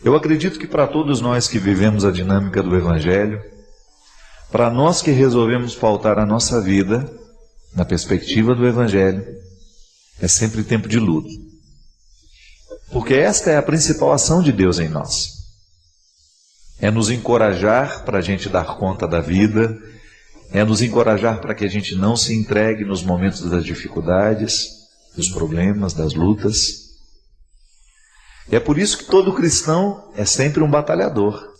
Eu acredito que para todos nós que vivemos a dinâmica do Evangelho, para nós que resolvemos pautar a nossa vida na perspectiva do Evangelho, é sempre tempo de luto. Porque esta é a principal ação de Deus em nós. é nos encorajar para a gente dar conta da vida, é nos encorajar para que a gente não se entregue nos momentos das dificuldades, dos problemas, das lutas. E é por isso que todo cristão é sempre um batalhador.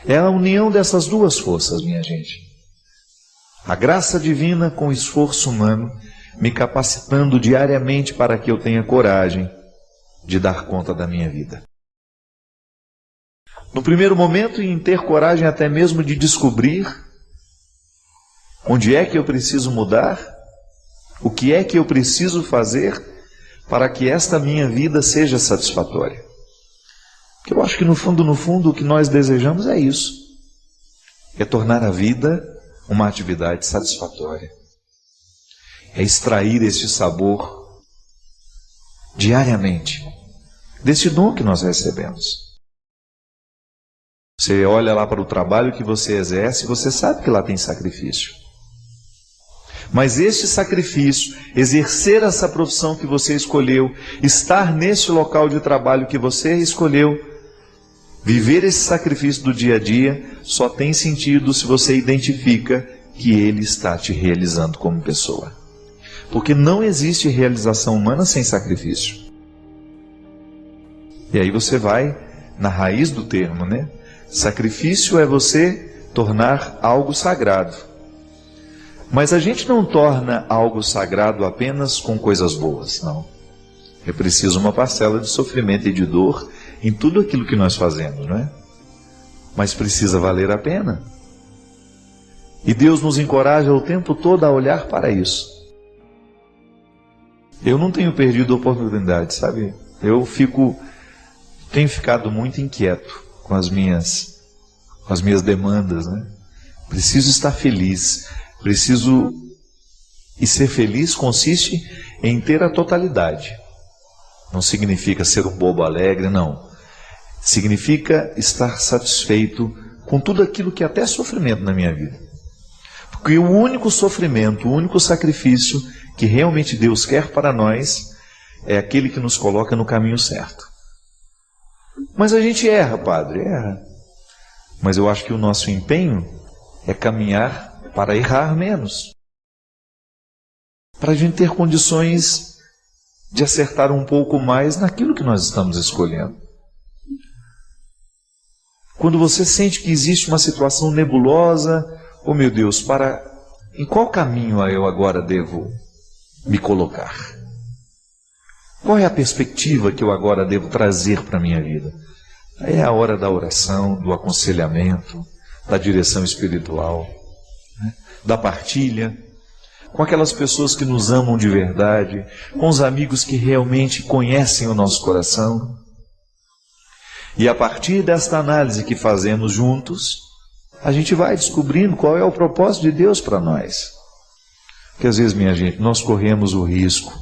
É a união dessas duas forças, minha gente. A graça divina com o esforço humano, me capacitando diariamente para que eu tenha coragem de dar conta da minha vida. No primeiro momento, em ter coragem até mesmo de descobrir onde é que eu preciso mudar, o que é que eu preciso fazer para que esta minha vida seja satisfatória. Porque eu acho que no fundo, o que nós desejamos é isso. É tornar a vida uma atividade satisfatória. É extrair esse sabor diariamente desse dom que nós recebemos. Você olha lá para o trabalho que você exerce, você sabe que lá tem sacrifício. Mas este sacrifício, exercer essa profissão que você escolheu, estar nesse local de trabalho que você escolheu, viver esse sacrifício do dia a dia, só tem sentido se você identifica que ele está te realizando como pessoa. Porque não existe realização humana sem sacrifício. E aí você vai na raiz do termo, né? Sacrifício é você tornar algo sagrado. Mas a gente não torna algo sagrado apenas com coisas boas, não. É preciso uma parcela de sofrimento e de dor em tudo aquilo que nós fazemos, não é? Mas precisa valer a pena. E Deus nos encoraja o tempo todo a olhar para isso. Eu não tenho perdido a oportunidade, sabe? Tenho ficado muito inquieto com as minhas demandas, né? Preciso estar feliz. E ser feliz consiste em ter a totalidade. Não significa ser um bobo alegre, não. Significa estar satisfeito com tudo aquilo que é até sofrimento na minha vida. Porque o único sofrimento, o único sacrifício que realmente Deus quer para nós é aquele que nos coloca no caminho certo. Mas a gente erra, padre, erra. Mas eu acho que o nosso empenho é caminhar para errar menos. Para a gente ter condições de acertar um pouco mais naquilo que nós estamos escolhendo. Quando você sente que existe uma situação nebulosa, oh meu Deus, em qual caminho eu agora devo me colocar? Qual é a perspectiva que eu agora devo trazer para a minha vida? É a hora da oração, do aconselhamento, da direção espiritual, né? Da partilha, com aquelas pessoas que nos amam de verdade, com os amigos que realmente conhecem o nosso coração. E a partir desta análise que fazemos juntos, a gente vai descobrindo qual é o propósito de Deus para nós. Porque às vezes, minha gente, nós corremos o risco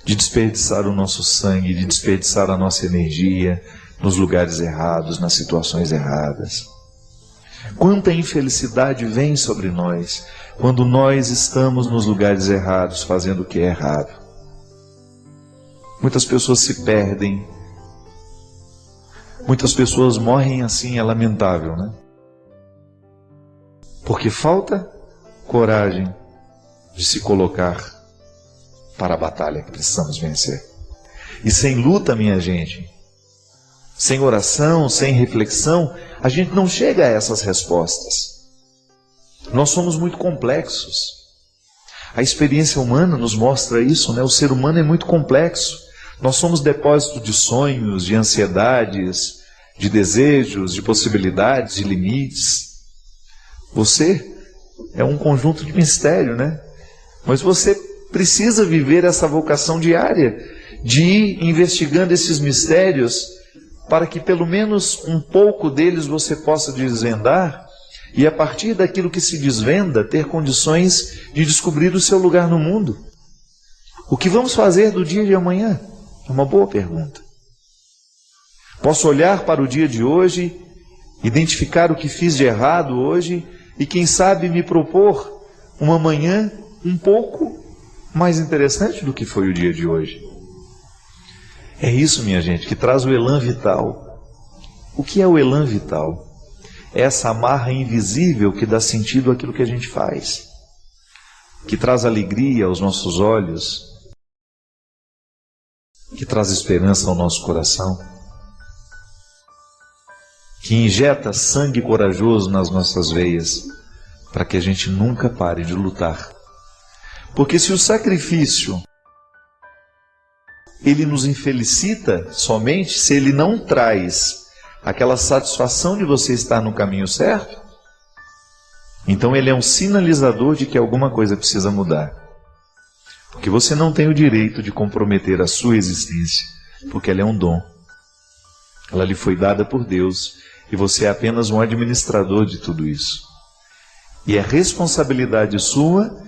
de desperdiçar o nosso sangue, de desperdiçar a nossa energia nos lugares errados, nas situações erradas. Quanta infelicidade vem sobre nós quando nós estamos nos lugares errados, fazendo o que é errado. Muitas pessoas se perdem, muitas pessoas morrem assim, é lamentável, né? Porque falta coragem de se colocar para a batalha que precisamos vencer. E sem luta, minha gente, sem oração, sem reflexão, a gente não chega a essas respostas. Nós somos muito complexos. A experiência humana nos mostra isso, né? O ser humano é muito complexo. Nós somos depósito de sonhos, de ansiedades, de desejos, de possibilidades, de limites. Você é um conjunto de mistério, né? Mas você precisa viver essa vocação diária de ir investigando esses mistérios para que pelo menos um pouco deles você possa desvendar e a partir daquilo que se desvenda ter condições de descobrir o seu lugar no mundo. O que vamos fazer do dia de amanhã? É uma boa pergunta. Posso olhar para o dia de hoje, identificar o que fiz de errado hoje e quem sabe me propor uma manhã um pouco mais interessante do que foi o dia de hoje. É isso, minha gente, que traz o elan vital. O que é o elan vital? É essa amarra invisível que dá sentido àquilo que a gente faz, que traz alegria aos nossos olhos, que traz esperança ao nosso coração, que injeta sangue corajoso nas nossas veias, para que a gente nunca pare de lutar. Porque se o sacrifício ele nos infelicita somente se ele não traz aquela satisfação de você estar no caminho certo, então ele é um sinalizador de que alguma coisa precisa mudar. Porque você não tem o direito de comprometer a sua existência, porque ela é um dom. Ela lhe foi dada por Deus e você é apenas um administrador de tudo isso. E é responsabilidade sua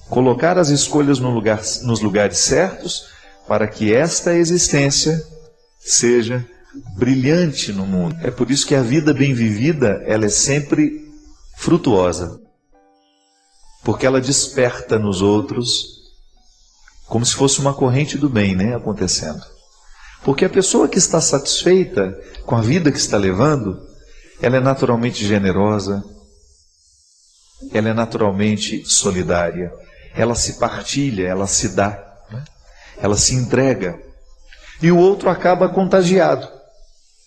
colocar as escolhas nos lugares certos para que esta existência seja brilhante no mundo. É por isso que a vida bem vivida, ela é sempre frutuosa. Porque ela desperta nos outros como se fosse uma corrente do bem, né, acontecendo. Porque a pessoa que está satisfeita com a vida que está levando, ela é naturalmente generosa, ela é naturalmente solidária, ela se partilha, ela se dá, né? Ela se entrega. E o outro acaba contagiado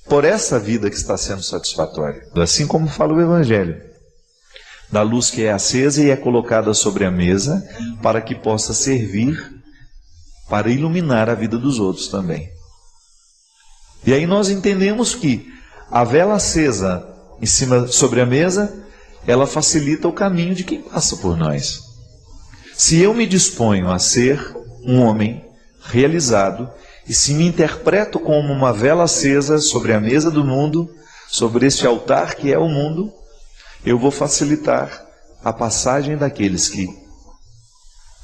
por essa vida que está sendo satisfatória. Assim como fala o Evangelho, da luz que é acesa e é colocada sobre a mesa para que possa servir para iluminar a vida dos outros também. E aí nós entendemos que a vela acesa em cima sobre a mesa, ela facilita o caminho de quem passa por nós. Se eu me disponho a ser um homem realizado, e se me interpreto como uma vela acesa sobre a mesa do mundo, sobre este altar que é o mundo, eu vou facilitar a passagem daqueles que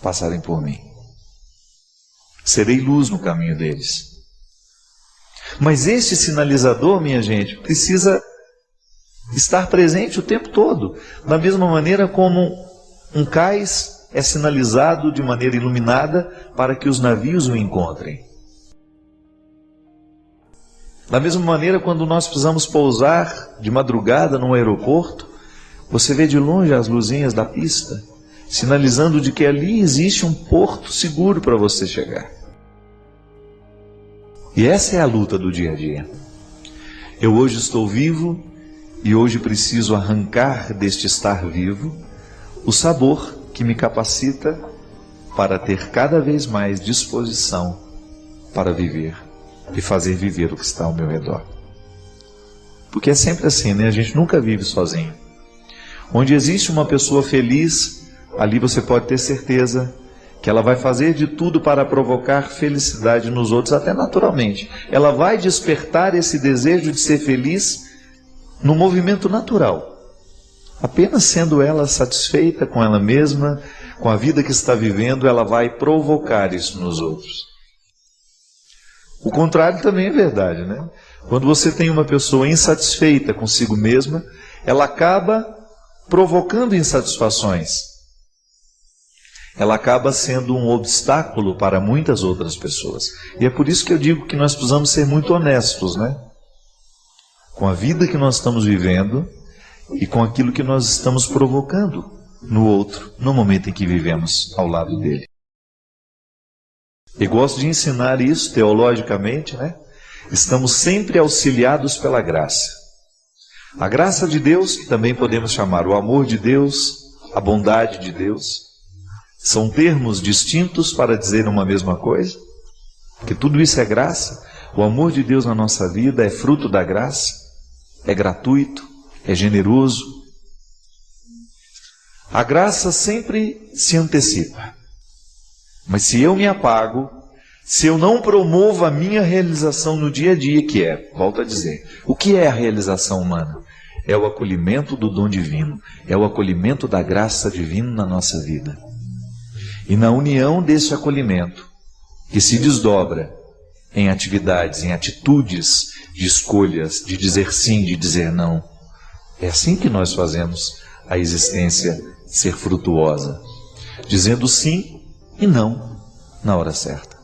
passarem por mim. Serei luz no caminho deles. Mas este sinalizador, minha gente, precisa estar presente o tempo todo, da mesma maneira como um cais é sinalizado de maneira iluminada para que os navios o encontrem. Da mesma maneira, quando nós precisamos pousar de madrugada num aeroporto, você vê de longe as luzinhas da pista, sinalizando de que ali existe um porto seguro para você chegar. E essa é a luta do dia a dia. Eu hoje estou vivo e hoje preciso arrancar deste estar vivo o sabor que me capacita para ter cada vez mais disposição para viver e fazer viver o que está ao meu redor. Porque é sempre assim, né? A gente nunca vive sozinho. Onde existe uma pessoa feliz, ali você pode ter certeza que ela vai fazer de tudo para provocar felicidade nos outros, até naturalmente. Ela vai despertar esse desejo de ser feliz no movimento natural. Apenas sendo ela satisfeita com ela mesma, com a vida que está vivendo, ela vai provocar isso nos outros. O contrário também é verdade, né? Quando você tem uma pessoa insatisfeita consigo mesma, ela acaba provocando insatisfações. Ela acaba sendo um obstáculo para muitas outras pessoas. E é por isso que eu digo que nós precisamos ser muito honestos, né? Com a vida que nós estamos vivendo e com aquilo que nós estamos provocando no outro, no momento em que vivemos ao lado dele. E gosto de ensinar isso teologicamente, né? Estamos sempre auxiliados pela graça. A graça de Deus, que também podemos chamar o amor de Deus, a bondade de Deus, são termos distintos para dizer uma mesma coisa, porque tudo isso é graça. O amor de Deus na nossa vida é fruto da graça, é gratuito, é generoso. A graça sempre se antecipa. Mas se eu me apago, se eu não promovo a minha realização no dia a dia, que é, volto a dizer, o que é a realização humana? É o acolhimento do dom divino, é o acolhimento da graça divina na nossa vida. E na união desse acolhimento, que se desdobra em atividades, em atitudes de escolhas, de dizer sim, de dizer não, é assim que nós fazemos a existência ser frutuosa, dizendo sim e não na hora certa.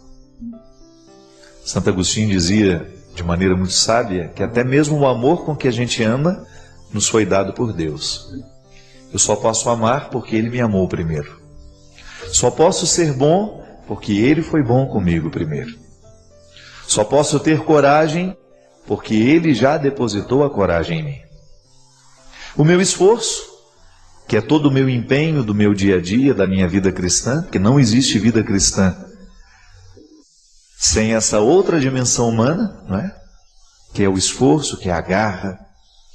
Santo Agostinho dizia de maneira muito sábia, que até mesmo o amor com que a gente ama nos foi dado por Deus. Eu só posso amar porque Ele me amou primeiro. Só posso ser bom porque Ele foi bom comigo primeiro. Só posso ter coragem porque Ele já depositou a coragem em mim. O meu esforço, que é todo o meu empenho do meu dia a dia, da minha vida cristã, porque não existe vida cristã sem essa outra dimensão humana, não é? Que é o esforço, que é a garra,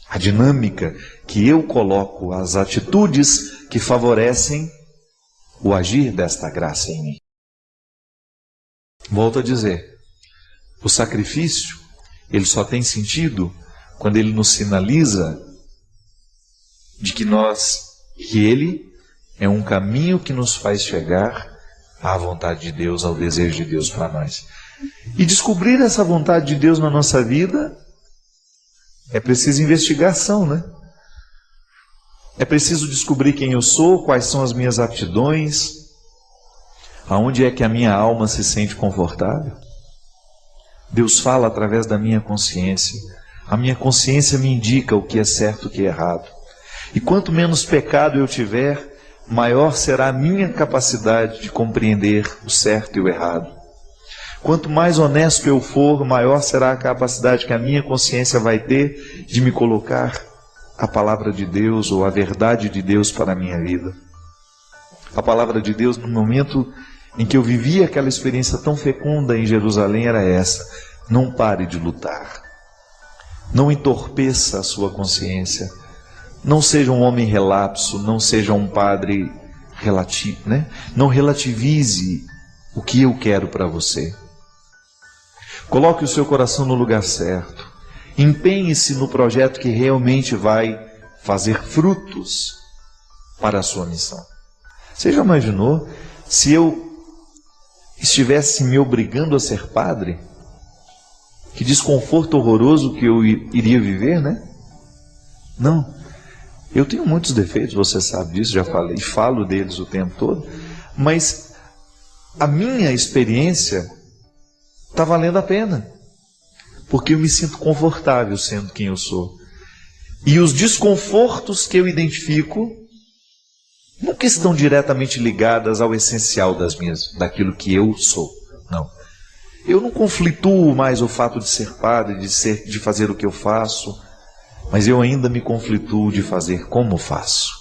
a dinâmica que eu coloco, as atitudes que favorecem o agir desta graça em mim. Volto a dizer, o sacrifício, ele só tem sentido quando ele nos sinaliza de que ele é um caminho que nos faz chegar à vontade de Deus, ao desejo de Deus para nós. E descobrir essa vontade de Deus na nossa vida é preciso investigação, né? É preciso descobrir quem eu sou, quais são as minhas aptidões, aonde é que a minha alma se sente confortável. Deus fala através da minha consciência. A minha consciência me indica o que é certo e o que é errado. E quanto menos pecado eu tiver, maior será a minha capacidade de compreender o certo e o errado. Quanto mais honesto eu for, maior será a capacidade que a minha consciência vai ter de me colocar a palavra de Deus ou a verdade de Deus para a minha vida. A palavra de Deus, no momento em que eu vivi aquela experiência tão fecunda em Jerusalém, era essa: não pare de lutar. Não entorpeça a sua consciência. Não seja um homem relapso, não seja um padre relativo, né? Não relativize o que eu quero para você. Coloque o seu coração no lugar certo. Empenhe-se no projeto que realmente vai fazer frutos para a sua missão. Você já imaginou se eu estivesse me obrigando a ser padre? Que desconforto horroroso que eu iria viver, né? Não. Eu tenho muitos defeitos, você sabe disso, já falei, e falo deles o tempo todo, mas a minha experiência está valendo a pena, porque eu me sinto confortável sendo quem eu sou. E os desconfortos que eu identifico nunca estão diretamente ligadas ao essencial daquilo que eu sou. Não. Eu não conflituo mais o fato de ser padre, de fazer o que eu faço, mas eu ainda me conflituo de fazer como faço.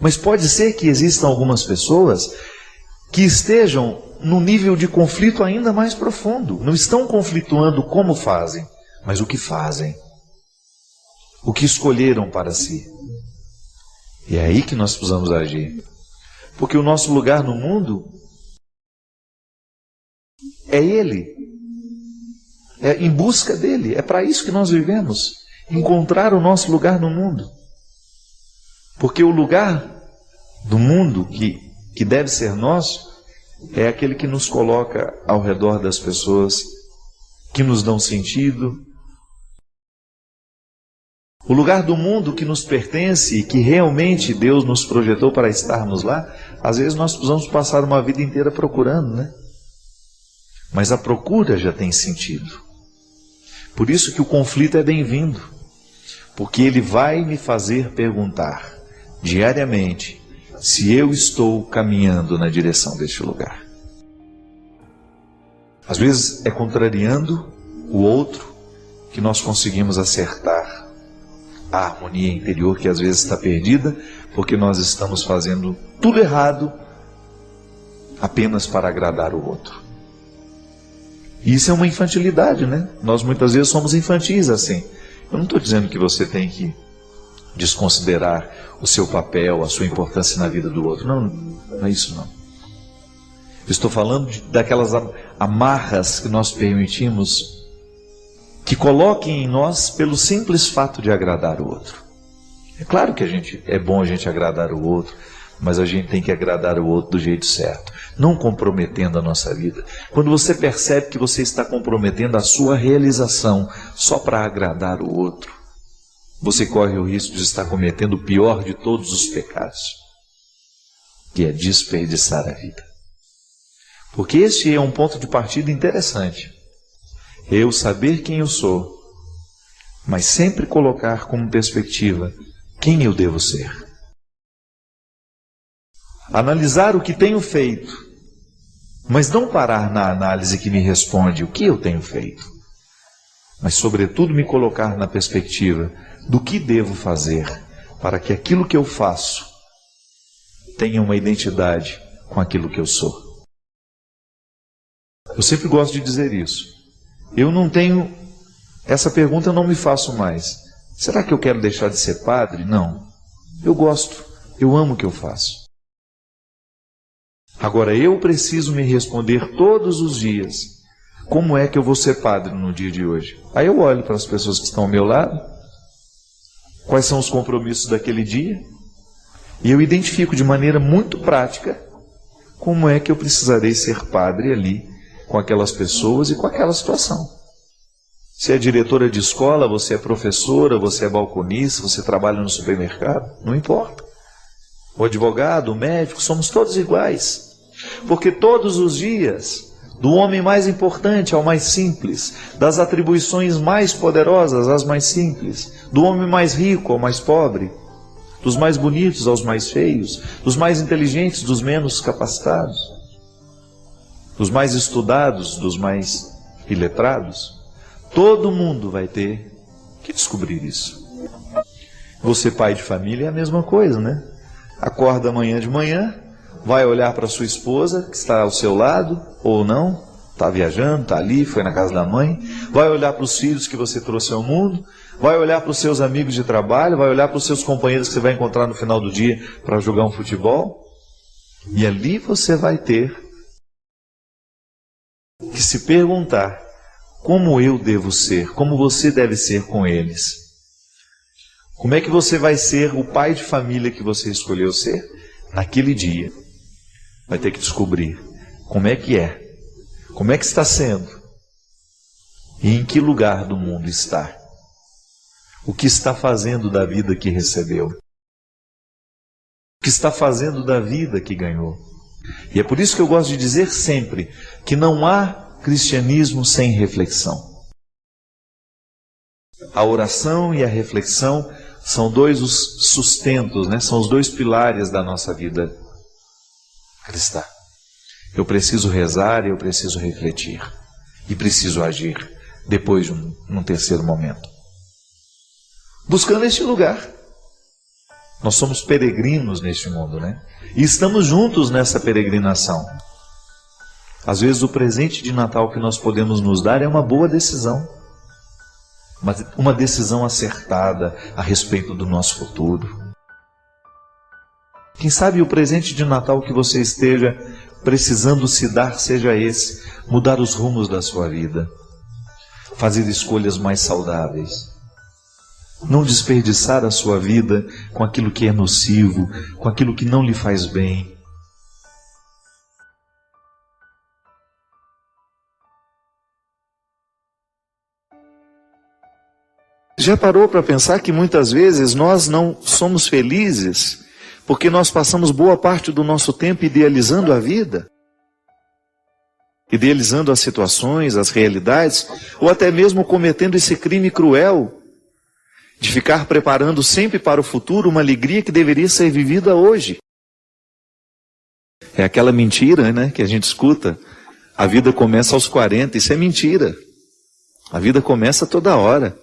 Mas pode ser que existam algumas pessoas que estejam num nível de conflito ainda mais profundo. Não estão conflituando como fazem, mas o que fazem. O que escolheram para si. E é aí que nós precisamos agir. Porque o nosso lugar no mundo é Ele. É em busca dele. É para isso que nós vivemos. Encontrar o nosso lugar no mundo. Porque o lugar do mundo que deve ser nosso é aquele que nos coloca ao redor das pessoas, que nos dão sentido. O lugar do mundo que nos pertence e que realmente Deus nos projetou para estarmos lá, às vezes nós precisamos passar uma vida inteira procurando, né? Mas a procura já tem sentido. Por isso que o conflito é bem-vindo, porque ele vai me fazer perguntar diariamente se eu estou caminhando na direção deste lugar. Às vezes é contrariando o outro que nós conseguimos acertar a harmonia interior que às vezes está perdida, porque nós estamos fazendo tudo errado apenas para agradar o outro. E isso é uma infantilidade, né? Nós muitas vezes somos infantis assim. Eu não estou dizendo que você tem que desconsiderar o seu papel, a sua importância na vida do outro. Não, não é isso não. Eu estou falando daquelas amarras que nós permitimos que coloquem em nós pelo simples fato de agradar o outro. É claro que é bom a gente agradar o outro, mas a gente tem que agradar o outro do jeito certo, não comprometendo a nossa vida. Quando você percebe que você está comprometendo a sua realização só para agradar o outro, você corre o risco de estar cometendo o pior de todos os pecados, que é desperdiçar a vida. Porque esse é um ponto de partida interessante. é eu saber quem eu sou, mas sempre colocar como perspectiva quem eu devo ser. Analisar o que tenho feito, mas não parar na análise que me responde o que eu tenho feito, mas sobretudo me colocar na perspectiva do que devo fazer para que aquilo que eu faço tenha uma identidade com aquilo que eu sou. Eu sempre gosto de dizer isso. Eu não tenho, essa pergunta eu não me faço mais. Será que eu quero deixar de ser padre? Não. Eu gosto, eu amo o que eu faço. Agora eu preciso me responder todos os dias, como é que eu vou ser padre no dia de hoje? Aí eu olho para as pessoas que estão ao meu lado, quais são os compromissos daquele dia, e eu identifico de maneira muito prática como é que eu precisarei ser padre ali, com aquelas pessoas e com aquela situação. Se é diretora de escola, você é professora, você é balconista, você trabalha no supermercado, não importa. O advogado, o médico, somos todos iguais. Porque todos os dias, do homem mais importante ao mais simples, das atribuições mais poderosas às mais simples, do homem mais rico ao mais pobre, dos mais bonitos aos mais feios, dos mais inteligentes, dos menos capacitados, dos mais estudados, dos mais iletrados, todo mundo vai ter que descobrir isso. Você, pai de família, é a mesma coisa, né? Acorda amanhã de manhã, vai olhar para sua esposa, que está ao seu lado, ou não, está viajando, está ali, foi na casa da mãe, vai olhar para os filhos que você trouxe ao mundo, vai olhar para os seus amigos de trabalho, vai olhar para os seus companheiros que você vai encontrar no final do dia para jogar um futebol, e ali você vai ter que se perguntar como eu devo ser, como você deve ser com eles. Como é que você vai ser o pai de família que você escolheu ser naquele dia? Vai ter que descobrir como é, como é que está sendo e em que lugar do mundo está. O que está fazendo da vida que recebeu. O que está fazendo da vida que ganhou. E é por isso que eu gosto de dizer sempre que não há cristianismo sem reflexão. A oração e a reflexão são dois os sustentos, né? São os dois pilares da nossa vida cristã. Eu preciso rezar e eu preciso refletir. E preciso agir depois de um terceiro momento. Buscando este lugar. Nós somos peregrinos neste mundo, né? E estamos juntos nessa peregrinação. Às vezes o presente de Natal que nós podemos nos dar é uma boa decisão. Uma decisão acertada a respeito do nosso futuro. Quem sabe o presente de Natal que você esteja precisando se dar seja esse: mudar os rumos da sua vida, fazer escolhas mais saudáveis, não desperdiçar a sua vida com aquilo que é nocivo, com aquilo que não lhe faz bem. Já parou para pensar que muitas vezes nós não somos felizes porque nós passamos boa parte do nosso tempo idealizando a vida? Idealizando as situações, as realidades, ou até mesmo cometendo esse crime cruel de ficar preparando sempre para o futuro uma alegria que deveria ser vivida hoje. É aquela mentira, né, que a gente escuta. A vida começa aos 40, isso é mentira. A vida começa toda hora.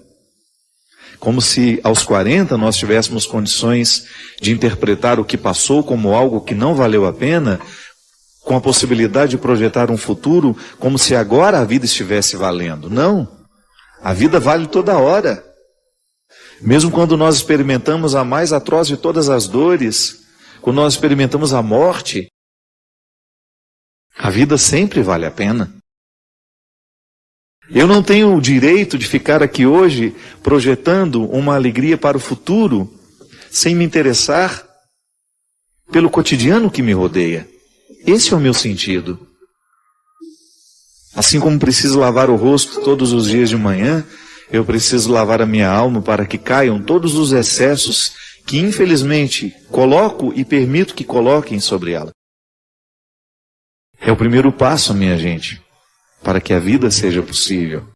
Como se aos 40 nós tivéssemos condições de interpretar o que passou como algo que não valeu a pena, com a possibilidade de projetar um futuro como se agora a vida estivesse valendo. Não, a vida vale toda hora. Mesmo quando nós experimentamos a mais atroz de todas as dores, quando nós experimentamos a morte, a vida sempre vale a pena. Eu não tenho o direito de ficar aqui hoje projetando uma alegria para o futuro sem me interessar pelo cotidiano que me rodeia. Esse é o meu sentido. Assim como preciso lavar o rosto todos os dias de manhã, eu preciso lavar a minha alma para que caiam todos os excessos que infelizmente coloco e permito que coloquem sobre ela. É o primeiro passo, minha gente, para que a vida seja possível.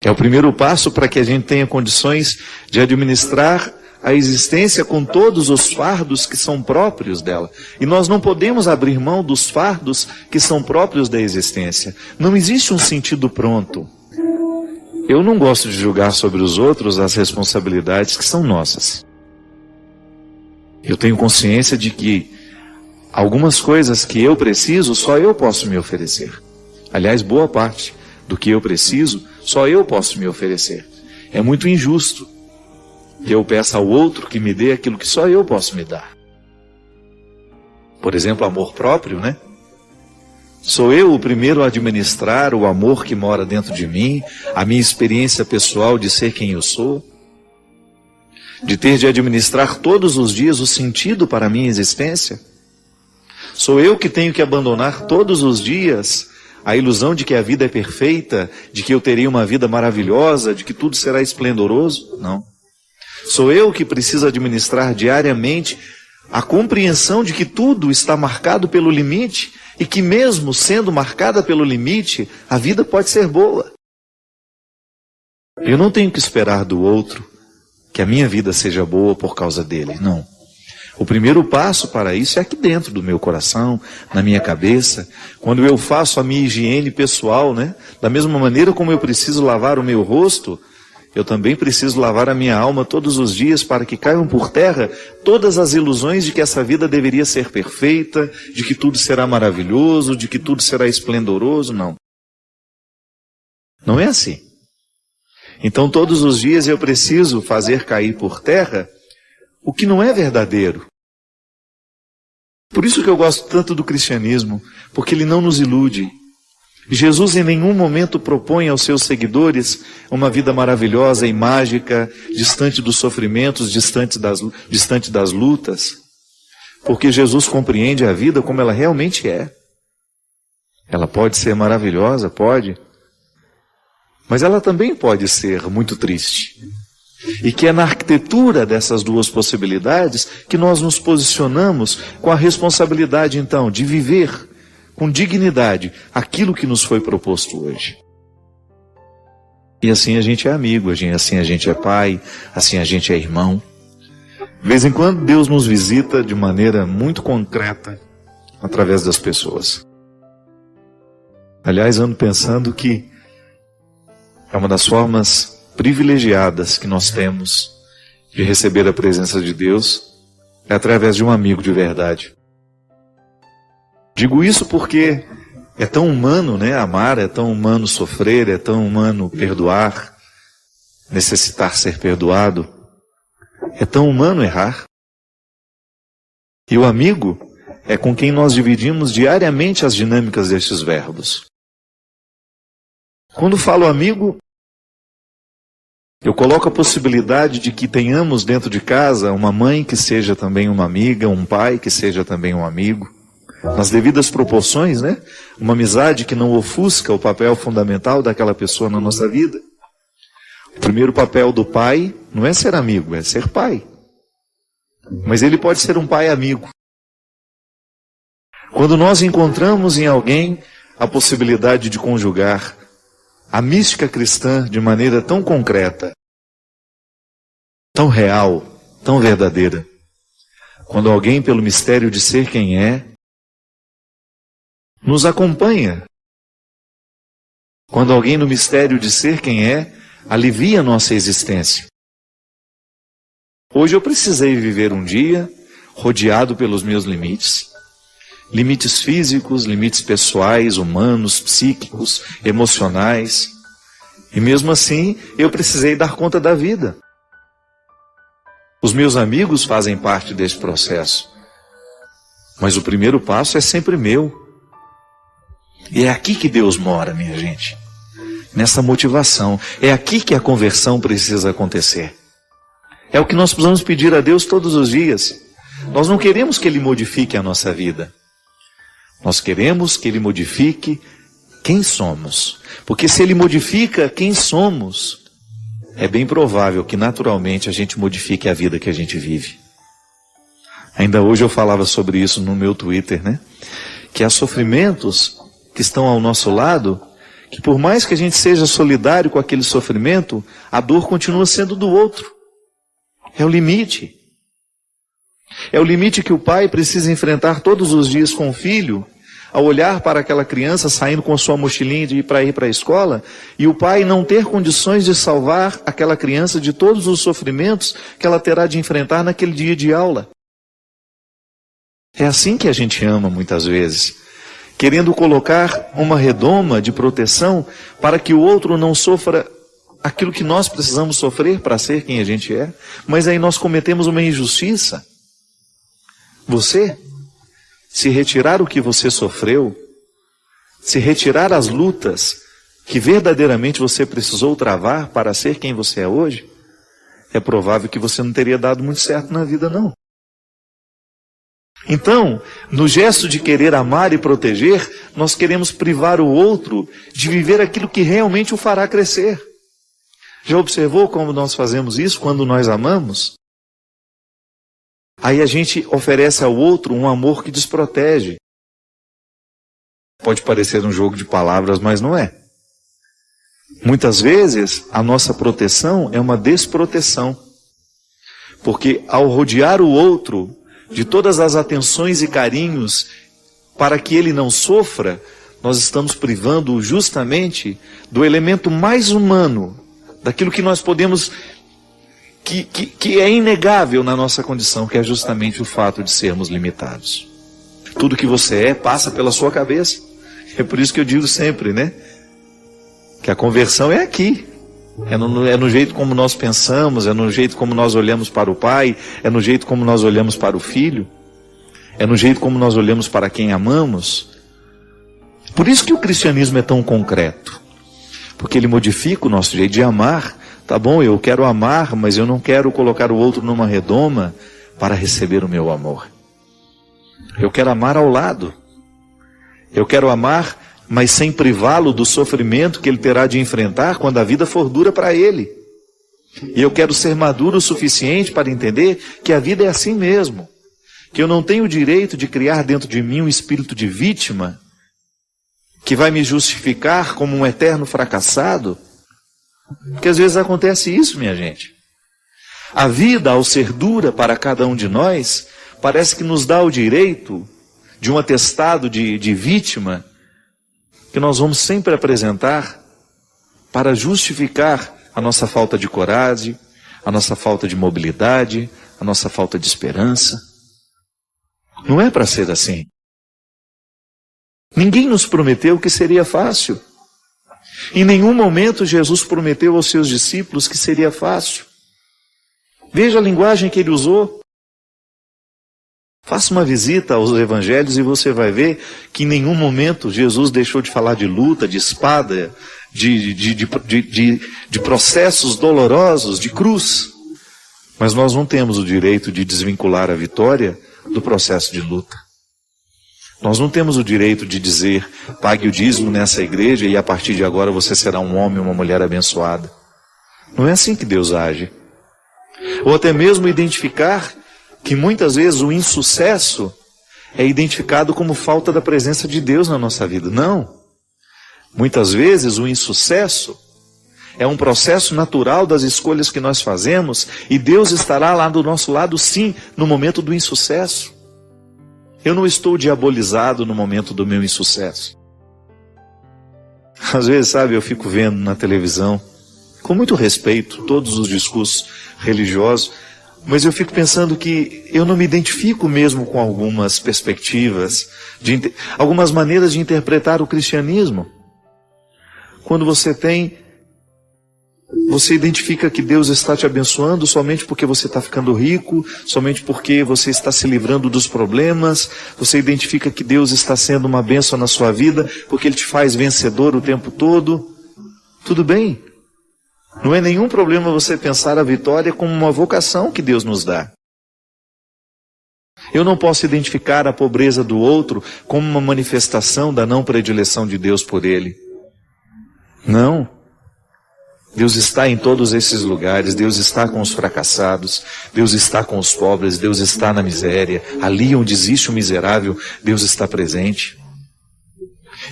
É o primeiro passo para que a gente tenha condições de administrar a existência com todos os fardos que são próprios dela. E nós não podemos abrir mão dos fardos que são próprios da existência. Não existe um sentido pronto. Eu não gosto de julgar sobre os outros as responsabilidades que são nossas. Eu tenho consciência de que algumas coisas que eu preciso, só eu posso me oferecer. Aliás, boa parte do que eu preciso, só eu posso me oferecer. É muito injusto que eu peça ao outro que me dê aquilo que só eu posso me dar. Por exemplo, amor próprio, né? Sou eu o primeiro a administrar o amor que mora dentro de mim, a minha experiência pessoal de ser quem eu sou, de ter de administrar todos os dias o sentido para a minha existência. Sou eu que tenho que abandonar todos os dias a ilusão de que a vida é perfeita, de que eu terei uma vida maravilhosa, de que tudo será esplendoroso. Não. Sou eu que preciso administrar diariamente a compreensão de que tudo está marcado pelo limite e que mesmo sendo marcada pelo limite, a vida pode ser boa. Eu não tenho que esperar do outro que a minha vida seja boa por causa dele, não. O primeiro passo para isso é aqui dentro do meu coração, na minha cabeça, quando eu faço a minha higiene pessoal, né? Da mesma maneira como eu preciso lavar o meu rosto, eu também preciso lavar a minha alma todos os dias para que caiam por terra todas as ilusões de que essa vida deveria ser perfeita, de que tudo será maravilhoso, de que tudo será esplendoroso. Não. Não é assim. Então todos os dias eu preciso fazer cair por terra o que não é verdadeiro. Por isso que eu gosto tanto do cristianismo, porque ele não nos ilude. Jesus em nenhum momento propõe aos seus seguidores uma vida maravilhosa e mágica, distante dos sofrimentos, distante das lutas, porque Jesus compreende a vida como ela realmente é. Ela pode ser maravilhosa, pode, mas ela também pode ser muito triste. E que é na arquitetura dessas duas possibilidades que nós nos posicionamos com a responsabilidade, então, de viver com dignidade aquilo que nos foi proposto hoje. E assim a gente é amigo, assim a gente é pai, assim a gente é irmão. De vez em quando Deus nos visita de maneira muito concreta através das pessoas. Aliás, ando pensando que é uma das formas privilegiadas que nós temos de receber a presença de Deus é através de um amigo de verdade. Digo isso porque é tão humano, né, amar, é tão humano sofrer, é tão humano perdoar, necessitar ser perdoado, é tão humano errar. E o amigo é com quem nós dividimos diariamente as dinâmicas destes verbos. Quando falo amigo, eu coloco a possibilidade de que tenhamos dentro de casa uma mãe que seja também uma amiga, um pai que seja também um amigo, nas devidas proporções, né? Uma amizade que não ofusca o papel fundamental daquela pessoa na nossa vida. O primeiro papel do pai não é ser amigo, é ser pai. Mas ele pode ser um pai amigo. Quando nós encontramos em alguém a possibilidade de conjugar a mística cristã de maneira tão concreta, tão real, tão verdadeira, quando alguém, pelo mistério de ser quem é, nos acompanha, quando alguém no mistério de ser quem é, alivia a nossa existência. Hoje eu precisei viver um dia rodeado pelos meus limites, limites físicos, limites pessoais, humanos, psíquicos, emocionais, e mesmo assim eu precisei dar conta da vida. Os meus amigos fazem parte desse processo, mas o primeiro passo é sempre meu. E é aqui que Deus mora, minha gente. Nessa motivação. É aqui que a conversão precisa acontecer. É o que nós precisamos pedir a Deus todos os dias. Nós não queremos que Ele modifique a nossa vida. Nós queremos que Ele modifique quem somos. Porque se Ele modifica quem somos, é bem provável que naturalmente a gente modifique a vida que a gente vive. Ainda hoje eu falava sobre isso no meu Twitter, né? Que há sofrimentos que estão ao nosso lado, que por mais que a gente seja solidário com aquele sofrimento, a dor continua sendo do outro. É o limite. É o limite que o pai precisa enfrentar todos os dias com o filho, ao olhar para aquela criança saindo com a sua mochilinha para ir para a escola, e o pai não ter condições de salvar aquela criança de todos os sofrimentos que ela terá de enfrentar naquele dia de aula. É assim que a gente ama muitas vezes, querendo colocar uma redoma de proteção para que o outro não sofra aquilo que nós precisamos sofrer para ser quem a gente é, mas aí nós cometemos uma injustiça. Você, se retirar o que você sofreu, se retirar as lutas que verdadeiramente você precisou travar para ser quem você é hoje, é provável que você não teria dado muito certo na vida, não. Então, no gesto de querer amar e proteger, nós queremos privar o outro de viver aquilo que realmente o fará crescer. Já observou como nós fazemos isso quando nós amamos? Aí a gente oferece ao outro um amor que desprotege. Pode parecer um jogo de palavras, mas não é. Muitas vezes, a nossa proteção é uma desproteção. Porque ao rodear o outro de todas as atenções e carinhos para que ele não sofra, nós estamos privando-o justamente do elemento mais humano, daquilo que nós podemos, que é inegável na nossa condição, que é justamente o fato de sermos limitados. Tudo que você é passa pela sua cabeça. É por isso que eu digo sempre, né? Que a conversão é aqui. É no jeito como nós pensamos, é no jeito como nós olhamos para o pai, é no jeito como nós olhamos para o filho, é no jeito como nós olhamos para quem amamos. Por isso que o cristianismo é tão concreto. Porque ele modifica o nosso jeito de amar. Tá bom, eu quero amar, mas eu não quero colocar o outro numa redoma para receber o meu amor. Eu quero amar ao lado. Eu quero amar, mas sem privá-lo do sofrimento que ele terá de enfrentar quando a vida for dura para ele. E eu quero ser maduro o suficiente para entender que a vida é assim mesmo. Que eu não tenho o direito de criar dentro de mim um espírito de vítima que vai me justificar como um eterno fracassado. Porque às vezes acontece isso, minha gente. A vida, ao ser dura para cada um de nós, parece que nos dá o direito de um atestado de vítima que nós vamos sempre apresentar para justificar a nossa falta de coragem, a nossa falta de mobilidade, a nossa falta de esperança. Não é para ser assim. Ninguém nos prometeu que seria fácil. Em nenhum momento Jesus prometeu aos seus discípulos que seria fácil. Veja a linguagem que ele usou. Faça uma visita aos evangelhos e você vai ver que em nenhum momento Jesus deixou de falar de luta, de espada, de processos dolorosos, de cruz. Mas nós não temos o direito de desvincular a vitória do processo de luta. Nós não temos o direito de dizer, pague o dízimo nessa igreja e a partir de agora você será um homem ou uma mulher abençoada. Não é assim que Deus age. Ou até mesmo identificar que muitas vezes o insucesso é identificado como falta da presença de Deus na nossa vida. Não. Muitas vezes o insucesso é um processo natural das escolhas que nós fazemos e Deus estará lá do nosso lado, sim, no momento do insucesso. Eu não estou diabolizado no momento do meu insucesso. Às vezes, sabe, eu fico vendo na televisão, com muito respeito, todos os discursos religiosos, mas eu fico pensando que eu não me identifico mesmo com algumas perspectivas, algumas maneiras de interpretar o cristianismo. Quando você identifica que Deus está te abençoando somente porque você está ficando rico, somente porque você está se livrando dos problemas, você identifica que Deus está sendo uma bênção na sua vida, porque Ele te faz vencedor o tempo todo. Tudo bem. Não é nenhum problema você pensar a vitória como uma vocação que Deus nos dá. Eu não posso identificar a pobreza do outro como uma manifestação da não predileção de Deus por ele. Não. Deus está em todos esses lugares, Deus está com os fracassados, Deus está com os pobres, Deus está na miséria. Ali onde existe o miserável, Deus está presente.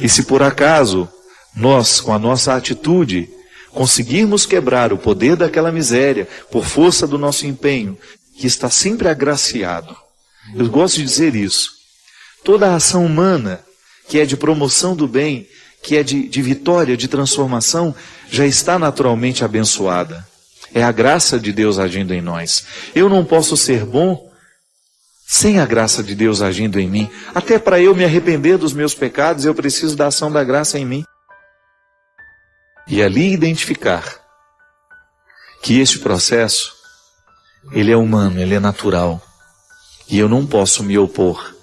E se por acaso nós, com a nossa atitude, conseguirmos quebrar o poder daquela miséria por força do nosso empenho, que está sempre agraciado. Eu gosto de dizer isso. Toda a ação humana, que é de promoção do bem, que é de vitória, de transformação, já está naturalmente abençoada. É a graça de Deus agindo em nós. Eu não posso ser bom sem a graça de Deus agindo em mim. Até para eu me arrepender dos meus pecados, eu preciso da ação da graça em mim. E ali identificar que este processo, ele é humano, ele é natural. E eu não posso me opor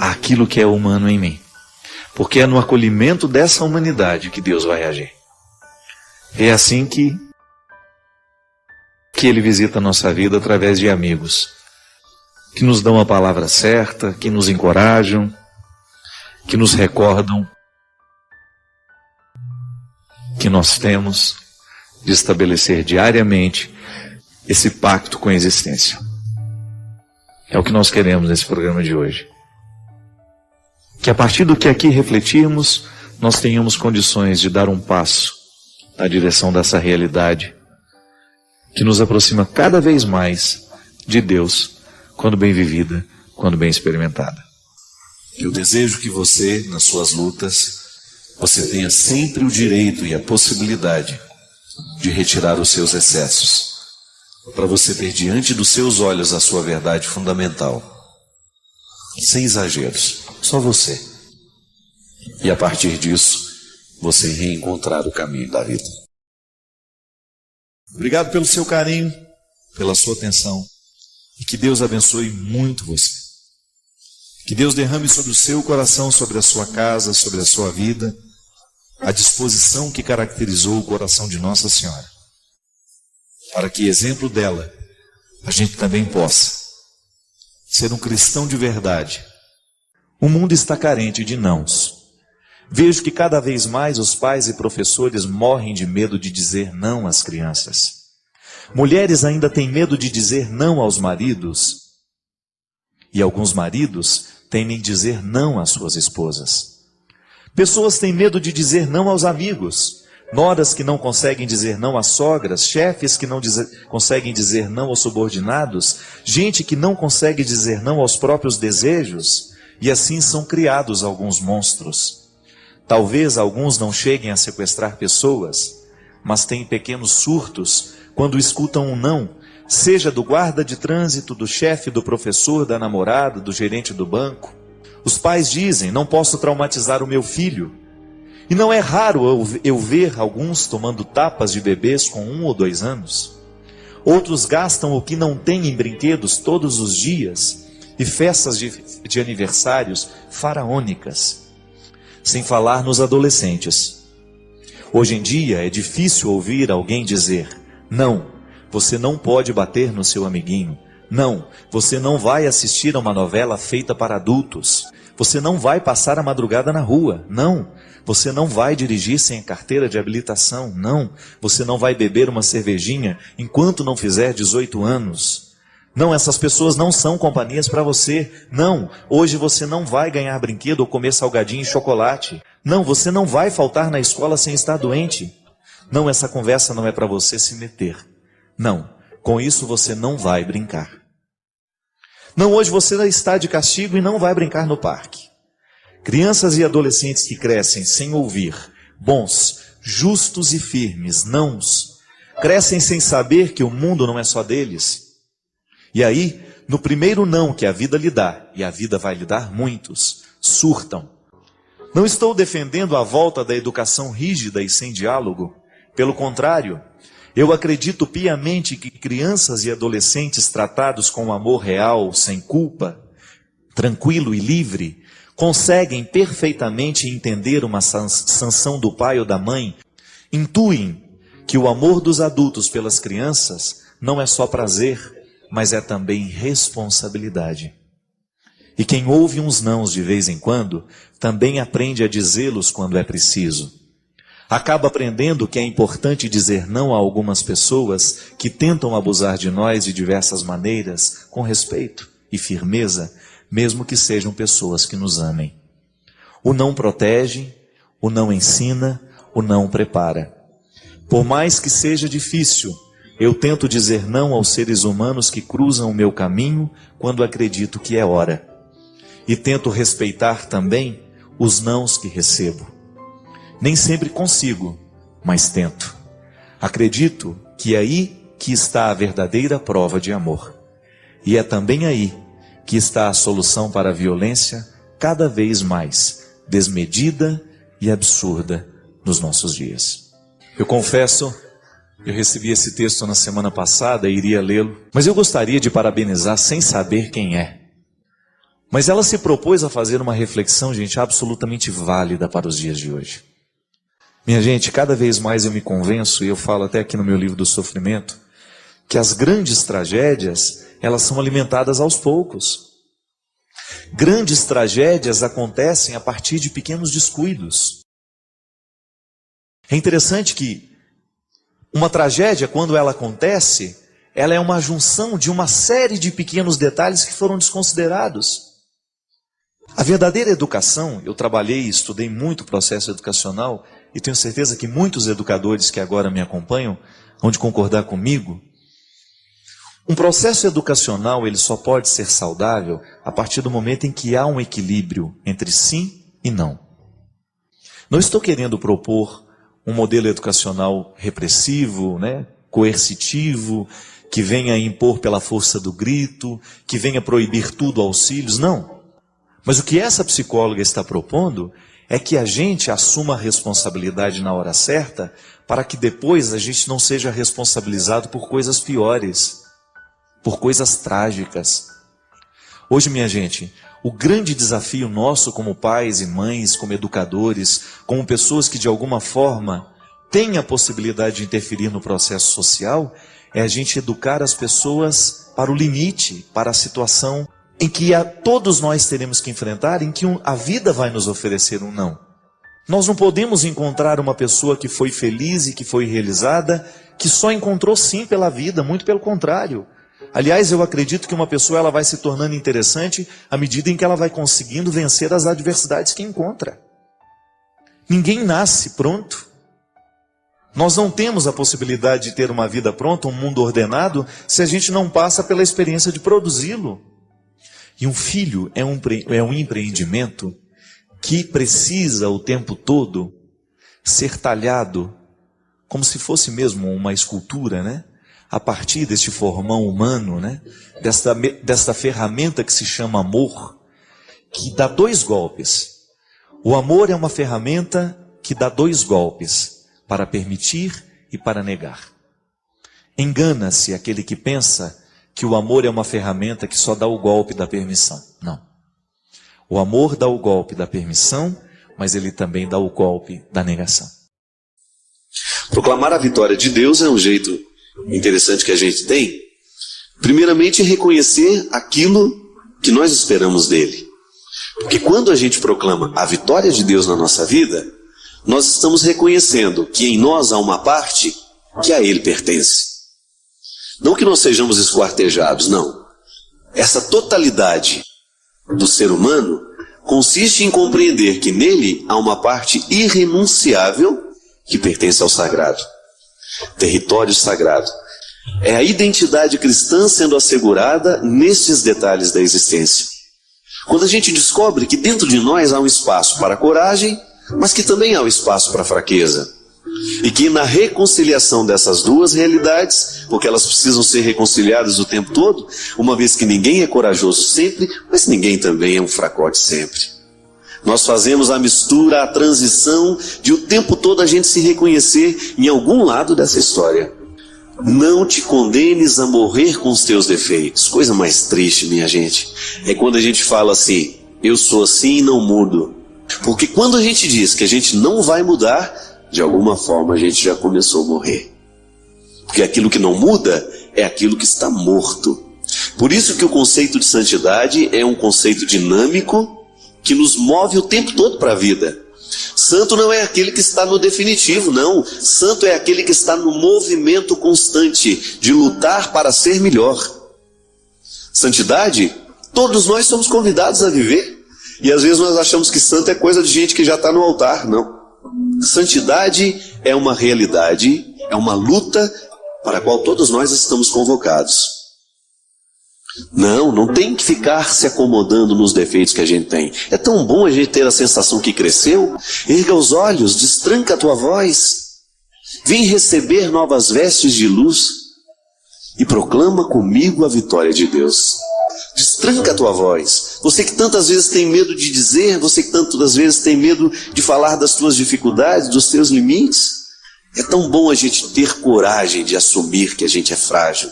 àquilo que é humano em mim. Porque é no acolhimento dessa humanidade que Deus vai agir. É assim que Ele visita a nossa vida através de amigos, que nos dão a palavra certa, que nos encorajam, que nos recordam que nós temos de estabelecer diariamente esse pacto com a existência. É o que nós queremos nesse programa de hoje. Que a partir do que aqui refletirmos, nós tenhamos condições de dar um passo na direção dessa realidade que nos aproxima cada vez mais de Deus, quando bem vivida, quando bem experimentada. Eu desejo que você, nas suas lutas, você tenha sempre o direito e a possibilidade de retirar os seus excessos, para você ter diante dos seus olhos a sua verdade fundamental, sem exageros, só você. E a partir disso, você reencontrar o caminho da vida. Obrigado pelo seu carinho, pela sua atenção, e que Deus abençoe muito você. Que Deus derrame sobre o seu coração, sobre a sua casa, sobre a sua vida, a disposição que caracterizou o coração de Nossa Senhora, para que, exemplo dela, a gente também possa ser um cristão de verdade. O mundo está carente de nãos. Vejo que cada vez mais os pais e professores morrem de medo de dizer não às crianças. Mulheres ainda têm medo de dizer não aos maridos. E alguns maridos temem dizer não às suas esposas. Pessoas têm medo de dizer não aos amigos. Noras que não conseguem dizer não às sogras, chefes que não conseguem dizer não aos subordinados, gente que não consegue dizer não aos próprios desejos, e assim são criados alguns monstros. Talvez alguns não cheguem a sequestrar pessoas, mas têm pequenos surtos quando escutam um não, seja do guarda de trânsito, do chefe, do professor, da namorada, do gerente do banco. Os pais dizem: não posso traumatizar o meu filho. E não é raro eu ver alguns tomando tapas de bebês com 1 ou 2 anos. Outros gastam o que não têm em brinquedos todos os dias e festas de aniversários faraônicas. Sem falar nos adolescentes. Hoje em dia é difícil ouvir alguém dizer: não, você não pode bater no seu amiguinho. Não, você não vai assistir a uma novela feita para adultos. Você não vai passar a madrugada na rua. Não, você não vai dirigir sem carteira de habilitação. Não, você não vai beber uma cervejinha enquanto não fizer 18 anos. Não, essas pessoas não são companhias para você. Não, hoje você não vai ganhar brinquedo ou comer salgadinho e chocolate. Não, você não vai faltar na escola sem estar doente. Não, essa conversa não é para você se meter. Não, com isso você não vai brincar. Não, hoje você está de castigo e não vai brincar no parque. Crianças e adolescentes que crescem sem ouvir bons, justos e firmes nãos, crescem sem saber que o mundo não é só deles. E aí, no primeiro não que a vida lhe dá, e a vida vai lhe dar muitos, surtam. Não estou defendendo a volta da educação rígida e sem diálogo. Pelo contrário, eu acredito piamente que crianças e adolescentes tratados com amor real, sem culpa, tranquilo e livre, conseguem perfeitamente entender uma sanção do pai ou da mãe, intuem que o amor dos adultos pelas crianças não é só prazer, mas é também responsabilidade. E quem ouve uns nãos de vez em quando, também aprende a dizê-los quando é preciso. Acaba aprendendo que é importante dizer não a algumas pessoas que tentam abusar de nós de diversas maneiras, com respeito e firmeza, mesmo que sejam pessoas que nos amem. O não protege, o não ensina, o não prepara. Por mais que seja difícil, eu tento dizer não aos seres humanos que cruzam o meu caminho quando acredito que é hora. E tento respeitar também os nãos que recebo. Nem sempre consigo, mas tento. Acredito que é aí que está a verdadeira prova de amor. E é também aí que está a solução para a violência cada vez mais desmedida e absurda nos nossos dias. Eu confesso, eu recebi esse texto na semana passada e iria lê-lo, mas eu gostaria de parabenizar sem saber quem é. Mas ela se propôs a fazer uma reflexão, gente, absolutamente válida para os dias de hoje. Minha gente, cada vez mais eu me convenço, e eu falo até aqui no meu livro do sofrimento, que as grandes tragédias, elas são alimentadas aos poucos. Grandes tragédias acontecem a partir de pequenos descuidos. É interessante que uma tragédia, quando ela acontece, ela é uma junção de uma série de pequenos detalhes que foram desconsiderados. A verdadeira educação, eu trabalhei e estudei muito o processo educacional, e tenho certeza que muitos educadores que agora me acompanham vão de concordar comigo. Um processo educacional, ele só pode ser saudável a partir do momento em que há um equilíbrio entre sim e não. Não estou querendo propor um modelo educacional repressivo, coercitivo, que venha impor pela força do grito, que venha proibir tudo aos filhos, não. Mas o que essa psicóloga está propondo é que a gente assuma a responsabilidade na hora certa, para que depois a gente não seja responsabilizado por coisas piores, por coisas trágicas. Hoje, minha gente, o grande desafio nosso como pais e mães, como educadores, como pessoas que de alguma forma têm a possibilidade de interferir no processo social, é a gente educar as pessoas para o limite, para a situação em que todos nós teremos que enfrentar, em que a vida vai nos oferecer um não. Nós não podemos encontrar uma pessoa que foi feliz e que foi realizada, que só encontrou sim pela vida, muito pelo contrário. Aliás, eu acredito que uma pessoa ela vai se tornando interessante à medida em que ela vai conseguindo vencer as adversidades que encontra. Ninguém nasce pronto. Nós não temos a possibilidade de ter uma vida pronta, um mundo ordenado, se a gente não passa pela experiência de produzi-lo. E um filho é um empreendimento que precisa o tempo todo ser talhado como se fosse mesmo uma escultura, a partir deste formão humano, desta ferramenta que se chama amor, que dá 2 golpes. O amor é uma ferramenta que dá 2 golpes, para permitir e para negar. Engana-se aquele que pensa que o amor é uma ferramenta que só dá o golpe da permissão. Não. O amor dá o golpe da permissão, mas ele também dá o golpe da negação. Proclamar a vitória de Deus é um jeito interessante que a gente tem. Primeiramente, reconhecer aquilo que nós esperamos dele. Porque quando a gente proclama a vitória de Deus na nossa vida, nós estamos reconhecendo que em nós há uma parte que a ele pertence. Não que nós sejamos esquartejados, não. Essa totalidade do ser humano consiste em compreender que nele há uma parte irrenunciável que pertence ao sagrado. Território sagrado. É a identidade cristã sendo assegurada nestes detalhes da existência. Quando a gente descobre que dentro de nós há um espaço para a coragem, mas que também há um espaço para a fraqueza. E que na reconciliação dessas duas realidades, porque elas precisam ser reconciliadas o tempo todo, uma vez que ninguém é corajoso sempre, mas ninguém também é um fracote sempre. Nós fazemos a mistura, a transição de o tempo todo a gente se reconhecer em algum lado dessa história. Não te condenes a morrer com os teus defeitos. Coisa mais triste, minha gente, é quando a gente fala assim, eu sou assim e não mudo. Porque quando a gente diz que a gente não vai mudar, de alguma forma a gente já começou a morrer. Porque aquilo que não muda é aquilo que está morto. Por isso que o conceito de santidade é um conceito dinâmico que nos move o tempo todo para a vida. Santo não é aquele que está no definitivo, não. Santo é aquele que está no movimento constante de lutar para ser melhor. Santidade, todos nós somos convidados a viver. E às vezes nós achamos que santo é coisa de gente que já está no altar. Não. Santidade é uma realidade, é uma luta para a qual todos nós estamos convocados. Não tem que ficar se acomodando nos defeitos que a gente tem. É tão bom a gente ter a sensação que cresceu. Erga os olhos, destranca a tua voz. Vem receber novas vestes de luz e proclama comigo a vitória de Deus. Destranca a tua voz. Você que tantas vezes tem medo de dizer, você que tantas vezes tem medo de falar das tuas dificuldades, dos teus limites. É tão bom a gente ter coragem de assumir que a gente é frágil.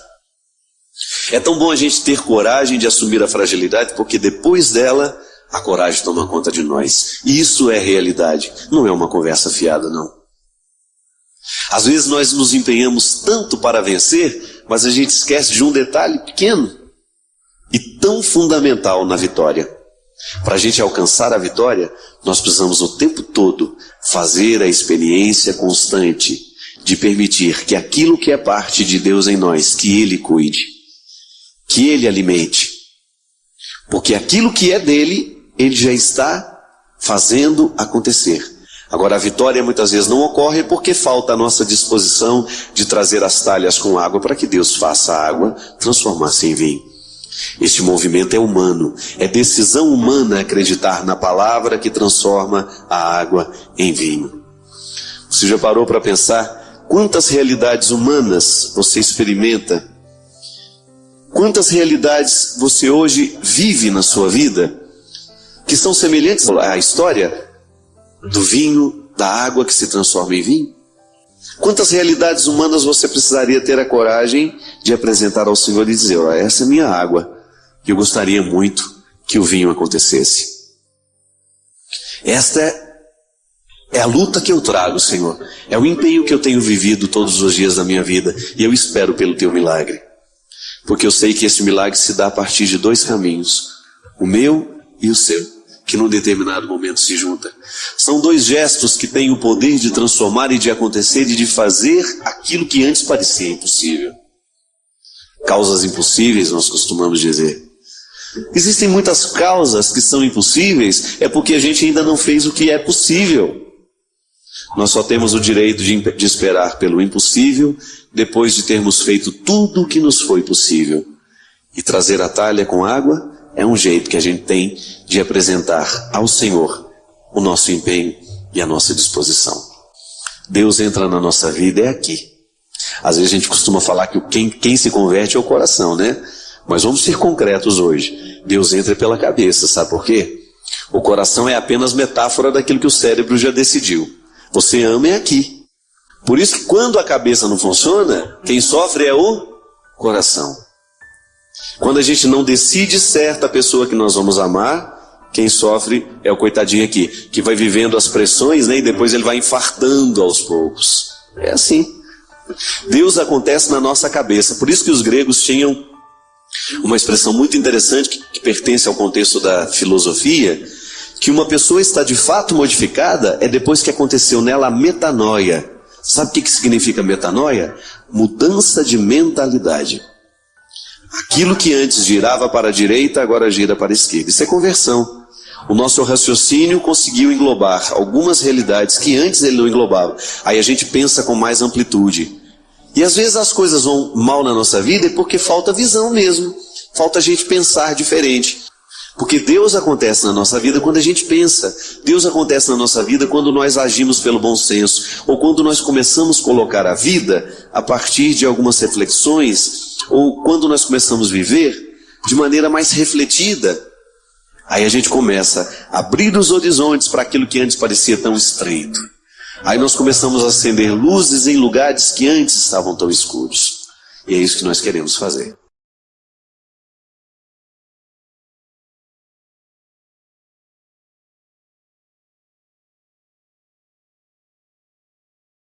É tão bom a gente ter coragem de assumir a fragilidade, porque depois dela, a coragem toma conta de nós. E isso é realidade, não é uma conversa fiada, não. Às vezes nós nos empenhamos tanto para vencer, mas a gente esquece de um detalhe pequeno e tão fundamental na vitória. Para a gente alcançar a vitória, nós precisamos o tempo todo fazer a experiência constante de permitir que aquilo que é parte de Deus em nós, que Ele cuide, que Ele alimente. Porque aquilo que é dele, Ele já está fazendo acontecer. Agora, a vitória muitas vezes não ocorre porque falta a nossa disposição de trazer as talhas com água para que Deus faça a água transformar-se em vinho. Este movimento é humano, é decisão humana acreditar na palavra que transforma a água em vinho. Você já parou para pensar quantas realidades humanas você experimenta? Quantas realidades você hoje vive na sua vida que são semelhantes à história do vinho, da água que se transforma em vinho? Quantas realidades humanas você precisaria ter a coragem de apresentar ao Senhor e dizer: ó, essa é minha água, e eu gostaria muito que o vinho acontecesse. Esta é a luta que eu trago, Senhor. É o empenho que eu tenho vivido todos os dias da minha vida, e eu espero pelo teu milagre. Porque eu sei que esse milagre se dá a partir de dois caminhos, o meu e o seu, que num determinado momento se juntam. São dois gestos que têm o poder de transformar e de acontecer e de fazer aquilo que antes parecia impossível. Causas impossíveis, nós costumamos dizer. Existem muitas causas que são impossíveis, é porque a gente ainda não fez o que é possível. Nós só temos o direito de esperar pelo impossível, depois de termos feito tudo o que nos foi possível. E trazer a talha com água é um jeito que a gente tem de apresentar ao Senhor o nosso empenho e a nossa disposição. Deus entra na nossa vida, é aqui. Às vezes a gente costuma falar que quem se converte é o coração, né? Mas vamos ser concretos hoje. Deus entra pela cabeça, sabe por quê? O coração é apenas metáfora daquilo que o cérebro já decidiu. Você ama é aqui. Por isso que quando a cabeça não funciona, quem sofre é o coração. Quando a gente não decide certa pessoa que nós vamos amar, quem sofre é o coitadinho aqui, que vai vivendo as pressões, né, e depois ele vai infartando aos poucos. É assim. Deus acontece na nossa cabeça. Por isso que os gregos tinham uma expressão muito interessante que pertence ao contexto da filosofia, que uma pessoa está de fato modificada é depois que aconteceu nela a metanoia. Sabe o que significa metanoia? Mudança de mentalidade. Aquilo que antes girava para a direita, agora gira para a esquerda. Isso é conversão. O nosso raciocínio conseguiu englobar algumas realidades que antes ele não englobava. Aí a gente pensa com mais amplitude. E às vezes as coisas vão mal na nossa vida é porque falta visão mesmo. Falta a gente pensar diferente. Porque Deus acontece na nossa vida quando a gente pensa. Deus acontece na nossa vida quando nós agimos pelo bom senso. Ou quando nós começamos a colocar a vida a partir de algumas reflexões. Ou quando nós começamos a viver de maneira mais refletida. Aí a gente começa a abrir os horizontes para aquilo que antes parecia tão estreito. Aí nós começamos a acender luzes em lugares que antes estavam tão escuros. E é isso que nós queremos fazer.